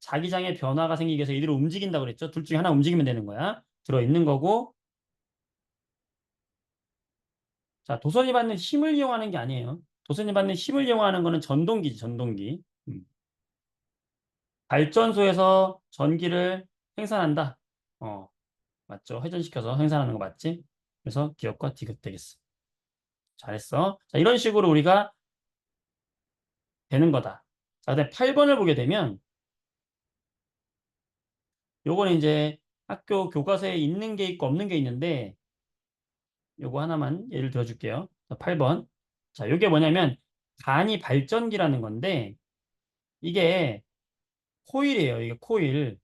자기장의 변화가 생기기 위해서 이대로 움직인다고 그랬죠? 둘 중에 하나 움직이면 되는 거야. 들어있는 거고. 자, 도선이 받는 힘을 이용하는 게 아니에요. 도선이 받는 힘을 이용하는 거는 전동기지, 전동기. 발전소에서 전기를 생산한다. 어, 맞죠? 회전시켜서 생산하는 거 맞지? 그래서 기억과 디귿 되겠어. 잘했어. 자, 이런 식으로 우리가 되는 거다. 자, 그다음에 8번을 보게 되면 요거는 이제 학교 교과서에 있는 게 있고 없는 게 있는데 요거 하나만 예를 들어 줄게요. 8번. 자, 요게 뭐냐면 간이 발전기라는 건데 이게 코일이에요. 이게 코일.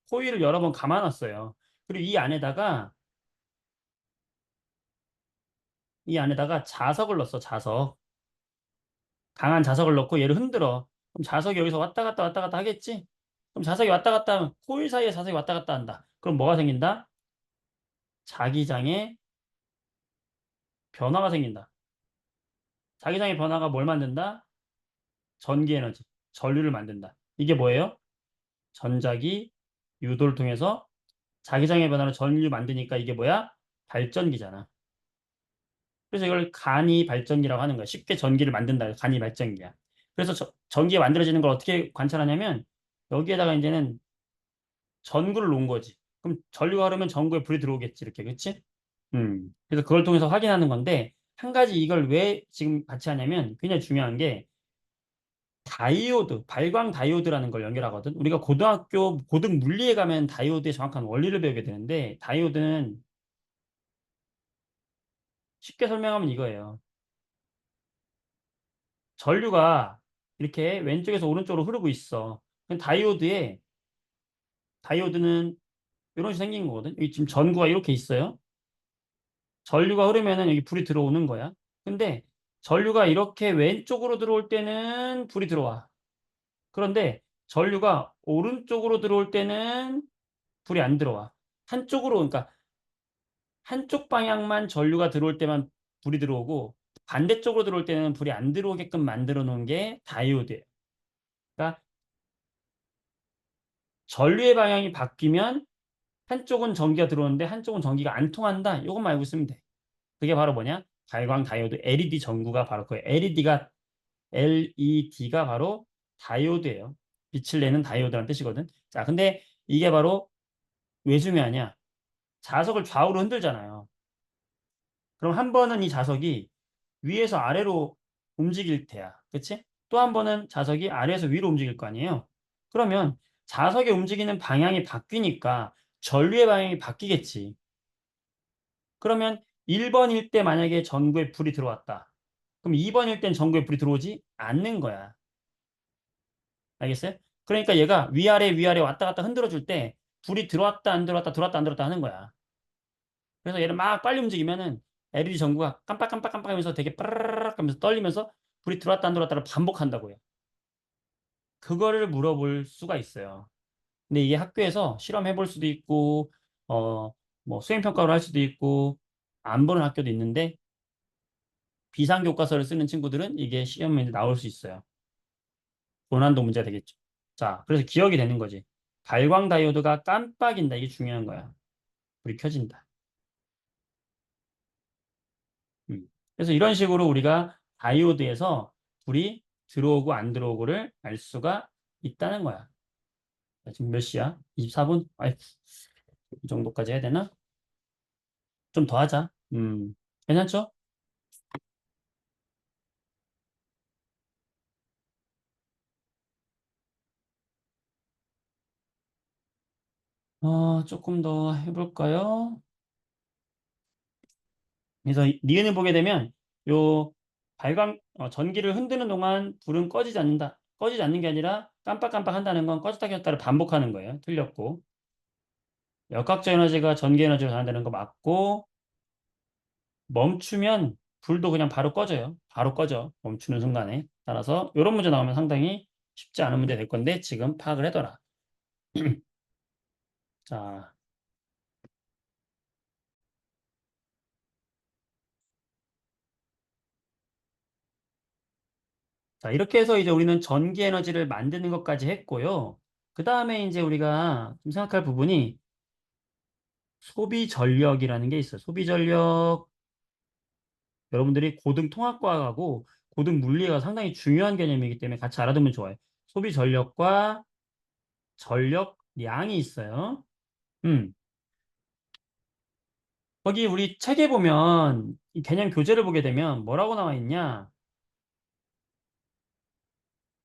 코일을 여러 번 감아놨어요. 그리고 이 안에다가 자석을 넣었어. 자석. 강한 자석을 넣고 얘를 흔들어. 그럼 자석이 여기서 왔다 갔다 하겠지? 그럼 자석이 왔다 갔다 하면 코일 사이에 자석이 왔다 갔다 한다. 그럼 뭐가 생긴다? 자기장에 변화가 생긴다. 자기장의 변화가 뭘 만든다? 전기 에너지, 전류를 만든다. 이게 뭐예요? 전자기 유도를 통해서 자기장의 변화로 전류 만드니까 이게 뭐야? 발전기잖아. 그래서 이걸 간이 발전기라고 하는 거야. 쉽게 전기를 만든다. 간이 발전기야. 그래서 전기가 만들어지는 걸 어떻게 관찰하냐면 여기에다가 이제는 전구를 놓은 거지. 그럼 전류가 흐르면 전구에 불이 들어오겠지. 이렇게. 그치? 그래서 그걸 통해서 확인하는 건데 한 가지 이걸 왜 지금 같이 하냐면 굉장히 중요한 게 다이오드, 발광 다이오드라는 걸 연결하거든. 우리가 고등학교 고등 물리에 가면 다이오드의 정확한 원리를 배우게 되는데 다이오드는 쉽게 설명하면 이거예요. 전류가 이렇게 왼쪽에서 오른쪽으로 흐르고 있어. 다이오드는 이런 식으로 생긴 거거든. 여기 지금 전구가 이렇게 있어요. 전류가 흐르면은 여기 불이 들어오는 거야. 근데 전류가 이렇게 왼쪽으로 들어올 때는 불이 들어와. 그런데 전류가 오른쪽으로 들어올 때는 불이 안 들어와. 그러니까 한쪽 방향만 전류가 들어올 때만 불이 들어오고 반대쪽으로 들어올 때는 불이 안 들어오게끔 만들어 놓은 게 다이오드예요. 그러니까 전류의 방향이 바뀌면 한쪽은 전기가 들어오는데 한쪽은 전기가 안 통한다. 이것만 알고 있으면 돼. 그게 바로 뭐냐? 발광 다이오드 LED 전구가 바로 그 LED가 바로 다이오드예요. 빛을 내는 다이오드라는 뜻이거든. 자, 근데 이게 바로 왜 중요하냐? 자석을 좌우로 흔들잖아요. 그럼 한 번은 이 자석이 위에서 아래로 움직일 테야. 그치? 또 한 번은 자석이 아래에서 위로 움직일 거 아니에요? 그러면 자석의 움직이는 방향이 바뀌니까 전류의 방향이 바뀌겠지. 그러면 1번일 때 만약에 전구에 불이 들어왔다. 그럼 2번일 땐 전구에 불이 들어오지 않는 거야. 알겠어요? 그러니까 얘가 위아래 위아래 왔다 갔다 흔들어 줄 때 불이 들어왔다 안 들어왔다 들어왔다 안 들어왔다 하는 거야. 그래서 얘를 막 빨리 움직이면은 LED 전구가 깜빡깜빡깜빡 하면서 되게 빠르르륵 하면서 떨리면서 불이 들어왔다 안 들어왔다를 반복한다고요. 그거를 물어볼 수가 있어요. 근데 이게 학교에서 실험해 볼 수도 있고 어 뭐 수행 평가를 할 수도 있고 안 보는 학교도 있는데 비상교과서를 쓰는 친구들은 이게 시험에 나올 수 있어요. 고난도 문제가 되겠죠. 자, 그래서 기억이 되는 거지. 발광 다이오드가 깜빡인다. 이게 중요한 거야. 불이 켜진다. 그래서 이런 식으로 우리가 다이오드에서 불이 들어오고 안 들어오고를 알 수가 있다는 거야. 자, 지금 몇 시야? 24분? 아이, 이 정도까지 해야 되나? 좀 더 하자. 괜찮죠? 조금 더 해볼까요? 그래서 니은을 보게 되면 요 전기를 흔드는 동안 불은 꺼지지 않는다. 꺼지지 않는 게 아니라 깜빡깜빡 한다는 건 꺼졌다 켰다를 반복하는 거예요. 틀렸고. 역학적 에너지가 전기 에너지로 전환되는 거 맞고 멈추면 불도 그냥 바로 꺼져요. 바로 꺼져. 멈추는 순간에. 따라서 이런 문제 나오면 상당히 쉽지 않은 문제 될 건데 지금 파악을 해둬라. 자, 자, 이렇게 해서 이제 우리는 전기 에너지를 만드는 것까지 했고요. 그 다음에 이제 우리가 좀 생각할 부분이 소비 전력이라는 게 있어요. 소비 전력, 여러분들이 고등 통합과학하고 고등 물리가 상당히 중요한 개념이기 때문에 같이 알아두면 좋아요. 소비 전력과 전력량이 있어요. 음, 거기 우리 책에 보면 이 개념 교재를 보게 되면 뭐라고 나와 있냐?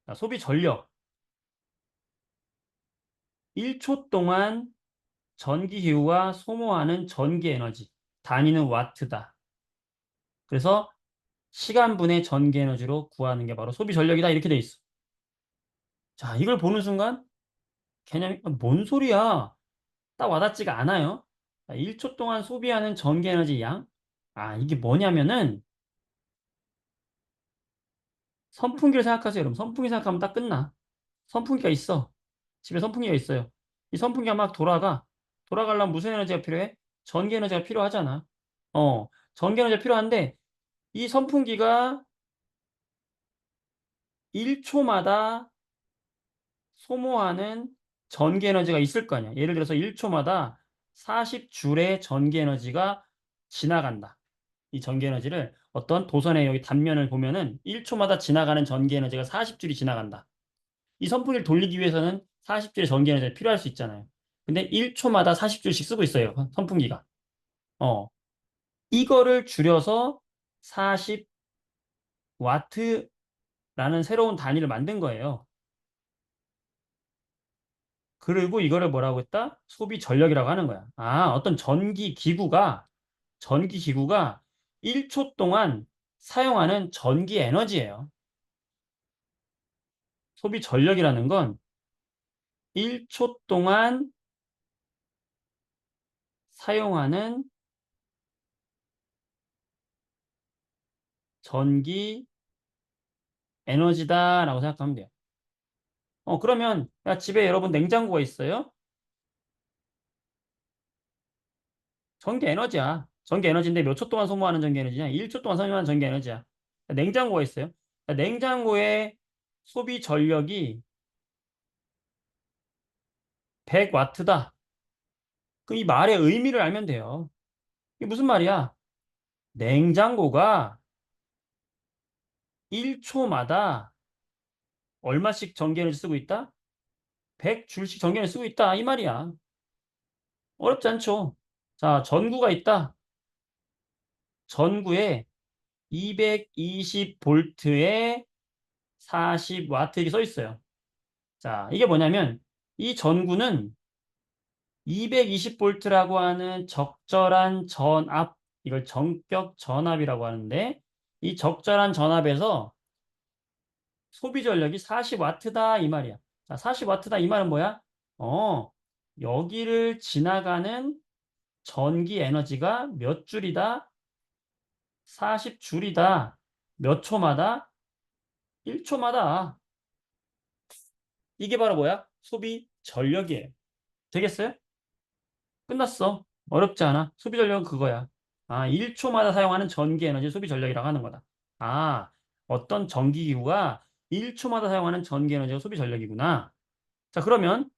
자, 소비 전력. 1초 동안 전기 기후가 소모하는 전기 에너지. 단위는 와트다. 그래서 시간분의 전기 에너지로 구하는 게 바로 소비 전력이다. 이렇게 돼 있어. 자, 이걸 보는 순간 개념이 뭔 소리야? 딱 와닿지가 않아요. 1초 동안 소비하는 전기 에너지 양. 이게 뭐냐면은 선풍기를 생각하세요. 여러분, 선풍기 생각하면 딱 끝나. 선풍기가 있어. 집에 선풍기가 있어요. 이 선풍기가 막 돌아가. 돌아가려면 무슨 에너지가 필요해? 전기 에너지가 필요하잖아. 전기 에너지가 필요한데 이 선풍기가 1초마다 소모하는 전기 에너지가 있을 거 아니야. 예를 들어서 1초마다 40줄의 전기 에너지가 지나간다. 이 전기 에너지를 어떤 도선의 여기 단면을 보면은 1초마다 지나가는 전기 에너지가 40줄이 지나간다. 이 선풍기를 돌리기 위해서는 40줄의 전기 에너지가 필요할 수 있잖아요. 근데 1초마다 40줄씩 쓰고 있어요. 선풍기가. 어. 이거를 줄여서 40와트라는 새로운 단위를 만든 거예요. 그리고 이거를 뭐라고 했다? 소비 전력이라고 하는 거야. 아, 어떤 전기 기구가 1초 동안 사용하는 전기 에너지예요. 소비 전력이라는 건 1초 동안 사용하는 전기 에너지다라고 생각하면 돼요. 그러면 야, 집에 여러분 냉장고가 있어요? 전기 에너지야. 전기 에너지인데 몇 초 동안 소모하는 전기 에너지냐? 1초 동안 사용하는 전기 에너지야. 냉장고가 있어요. 냉장고의 소비 전력이 100와트다. 그 이 말의 의미를 알면 돼요. 이게 무슨 말이야? 냉장고가 1초마다 얼마씩 전기를 쓰고 있다? 100줄씩 전기를 쓰고 있다. 이 말이야. 어렵지 않죠? 자, 전구가 있다. 전구에 220볼트에 40와트 이렇게 써 있어요. 자, 이게 뭐냐면 이 전구는 220볼트라고 하는 적절한 전압, 이걸 전격 전압이라고 하는데 이 적절한 전압에서 소비 전력이 40와트다 이 말이야. 자, 40와트다 이 말은 뭐야? 어, 여기를 지나가는 전기 에너지가 몇 줄이다? 40줄이다. 몇 초마다? 1초마다. 이게 바로 뭐야? 소비 전력이에요. 되겠어요? 끝났어. 어렵지 않아. 소비 전력은 그거야. 아, 1초마다 사용하는 전기 에너지 소비 전력이라고 하는 거다. 아, 어떤 전기기구가 1초마다 사용하는 전기 에너지가 소비 전력이구나. 자, 그러면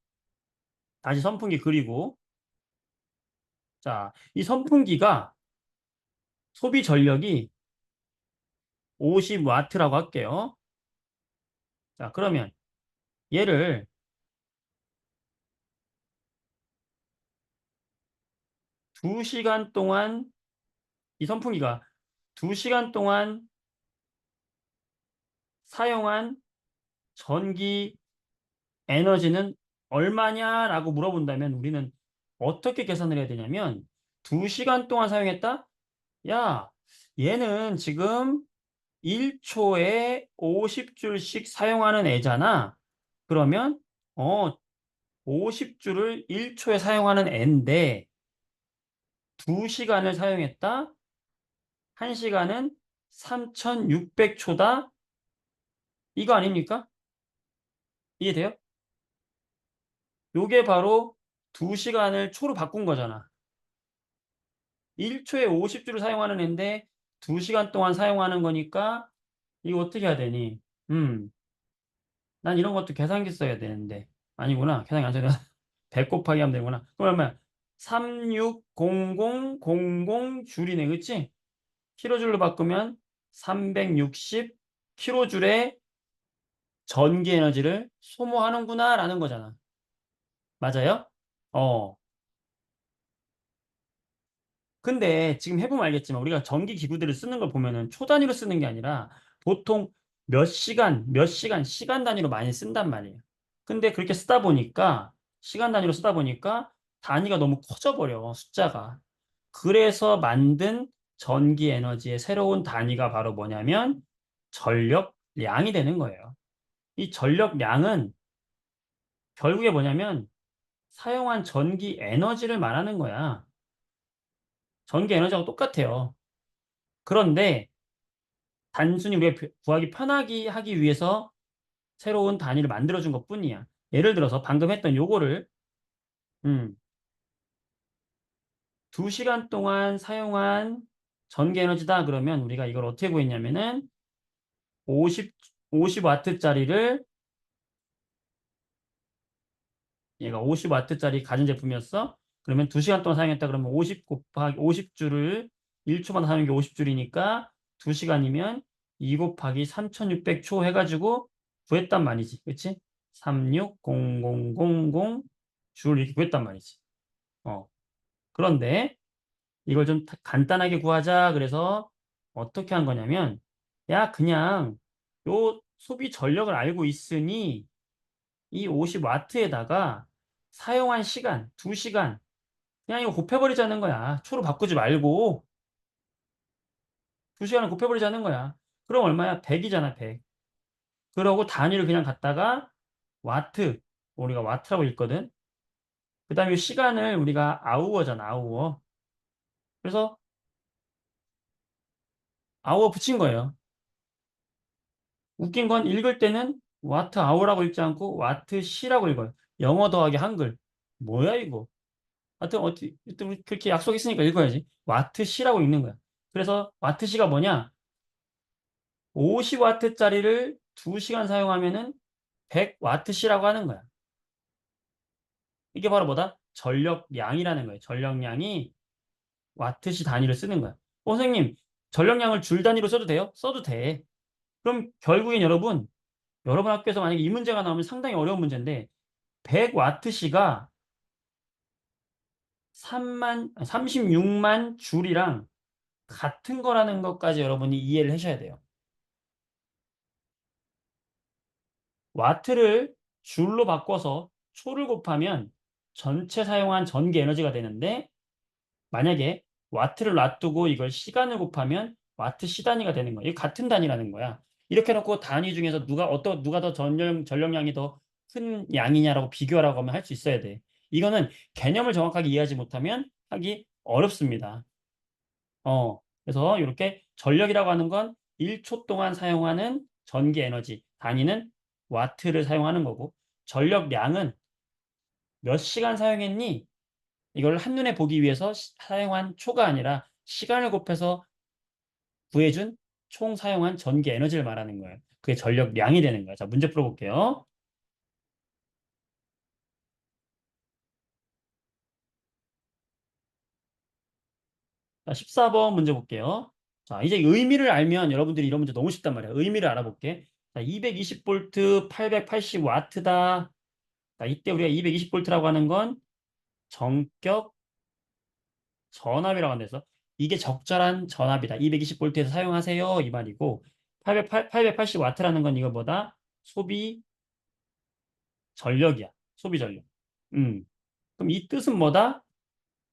다시 선풍기 그리고 자, 이 선풍기가 소비 전력이 50와트라고 할게요. 자, 그러면 얘를 2시간 동안 이 선풍기가 2시간 동안 사용한 전기 에너지는 얼마냐라고 물어본다면 우리는 어떻게 계산을 해야 되냐면 2시간 동안 사용했다? 야, 얘는 지금 1초에 50줄씩 사용하는 애잖아. 그러면 50줄을 1초에 사용하는 애인데 2시간을 사용했다? 1시간은 3600초다? 이거 아닙니까? 이해돼요? 요게 바로 2시간을 초로 바꾼 거잖아. 1초에 50줄을 사용하는 애인데 2시간 동안 사용하는 거니까 이거 어떻게 해야 되니? 난 이런 것도 계산기 써야 되는데 아니구나. 계산기 안 써야 되나? 100 곱하기 하면 되구나. 그러면 360000 줄이네. 그치? 킬로줄로 바꾸면 360 킬로줄의 전기 에너지를 소모하는구나 라는 거잖아. 맞아요? 어. 근데 지금 해보면 알겠지만 우리가 전기 기구들을 쓰는 걸 보면은 초 단위로 쓰는 게 아니라 보통 시간 단위로 많이 쓴단 말이에요. 근데 그렇게 쓰다 보니까 시간 단위로 쓰다 보니까 단위가 너무 커져버려, 숫자가. 그래서 만든 전기 에너지의 새로운 단위가 바로 뭐냐면 전력량이 되는 거예요. 이 전력량은 결국에 뭐냐면 사용한 전기 에너지를 말하는 거야. 전기 에너지하고 똑같아요. 그런데 단순히 우리가 구하기 편하게 하기 위해서 새로운 단위를 만들어준 것뿐이야. 예를 들어서 방금 했던 요거를 음, 2시간 동안 사용한 전기 에너지다 그러면 우리가 이걸 어떻게 구했냐면은 50와트짜리를 얘가 50와트짜리 가전제품이었어. 그러면 2시간 동안 사용했다 그러면 50 곱하기 50줄을 1초마다 사용하는 게 50줄이니까 2시간이면 2 곱하기 3600초 해가지고 구했단 말이지. 그치? 360000 줄 이렇게 구했단 말이지. 그런데 이걸 좀 간단하게 구하자. 그래서 어떻게 한 거냐면, 야, 그냥 요 소비 전력을 알고 있으니 이 50와트에다가 사용한 시간, 2시간, 그냥 이거 곱해버리자는 거야. 초로 바꾸지 말고 2시간을 곱해버리자는 거야. 그럼 얼마야? 100이잖아, 100. 그러고 단위를 그냥 갖다가 와트, 우리가 와트라고 읽거든. 그 다음에 시간을 우리가 아우어잖아, 아우어. 그래서 아우어 붙인 거예요. 웃긴 건 읽을 때는 와트 아워라고 읽지 않고 와트 시라고 읽어요. 영어 더하기 한글. 뭐야 이거? 하여튼 어떻게 우리 그렇게 약속했으니까 읽어야지. 와트 시라고 읽는 거야. 그래서 와트 시가 뭐냐? 50와트짜리를 2시간 사용하면은 100와트 시라고 하는 거야. 이게 바로 뭐다? 전력량이라는 거예요. 전력량이 와트시 단위를 쓰는 거야. 선생님, 전력량을 줄 단위로 써도 돼요? 써도 돼. 그럼 결국엔 여러분 학교에서 만약에 이 문제가 나오면 상당히 어려운 문제인데 100와트시가 36만 줄이랑 같은 거라는 것까지 여러분이 이해를 하셔야 돼요. 와트를 줄로 바꿔서 초를 곱하면 전체 사용한 전기 에너지가 되는데 만약에 와트를 놔두고 이걸 시간을 곱하면 와트 시 단위가 되는 거예요. 이거 같은 단위라는 거야. 이렇게 해놓고 단위 중에서 누가 더 전력량이 더 큰 양이냐라고 비교하라고 하면 할 수 있어야 돼. 이거는 개념을 정확하게 이해하지 못하면 하기 어렵습니다. 그래서 이렇게 전력이라고 하는 건 1초 동안 사용하는 전기 에너지, 단위는 와트를 사용하는 거고, 전력량은 몇 시간 사용했니? 이걸 한눈에 보기 위해서 사용한 초가 아니라 시간을 곱해서 구해준 총 사용한 전기 에너지를 말하는 거예요. 그게 전력량이 되는 거예요. 자, 문제 풀어볼게요. 자, 14번 문제 볼게요. 자, 이제 의미를 알면 여러분들이 이런 문제 너무 쉽단 말이야. 의미를 알아볼게. 자, 220V, 880W다. 자, 이때 우리가 220V라고 하는 건 정격 전압이라고 한대서 이게 적절한 전압이다. 220V에서 사용하세요. 이 말이고 880W라는 건 이거 뭐다? 소비 전력이야. 소비 전력. 그럼 이 뜻은 뭐다?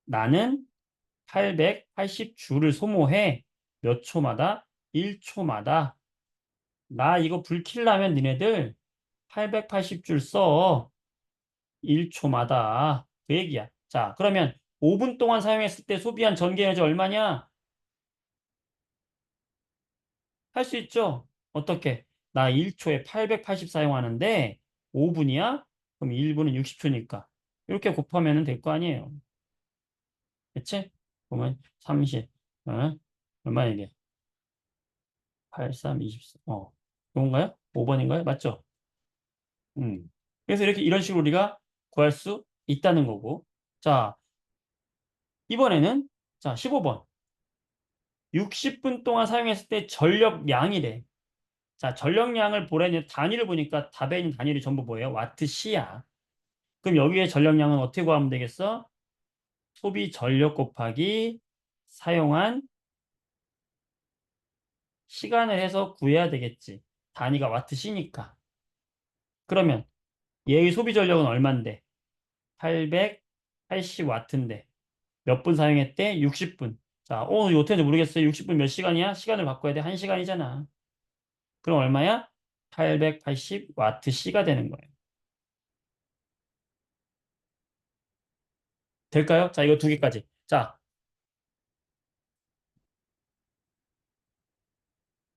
나는 880줄을 소모해 몇 초마다? 1초마다. 나 이거 불 켜려면 니네들 880줄 써. 1초마다. 그 얘기야. 자, 그러면 5분 동안 사용했을 때 소비한 전기 에너지 얼마냐? 할 수 있죠? 어떻게? 나 1초에 880 사용하는데 5분이야? 그럼 1분은 60초니까. 이렇게 곱하면 될 거 아니에요. 그치? 보면 30, 얼마 이게? 8, 3, 24. 이건가요? 5번인가요? 맞죠? 그래서 이렇게 이런 식으로 우리가 구할 수 있다는 거고. 자, 이번에는 자, 15번. 60분 동안 사용했을 때 전력량이래. 자, 전력량을 보려면 단위를 보니까 답에 있는 단위를 전부 뭐예요? 와트시야. 그럼 여기에 전력량은 어떻게 구하면 되겠어? 소비 전력 곱하기 사용한 시간을 해서 구해야 되겠지. 단위가 와트시니까. 그러면 얘의 소비 전력은 얼만데? 880와트인데 몇 분 사용했대? 60분. 자, 이거 어떻게 하는지 모르겠어요. 60분 몇 시간이야? 시간을 바꿔야 돼. 1시간이잖아. 그럼 얼마야? 880와트 시가 되는 거예요. 될까요? 자, 이거 두 개까지. 자,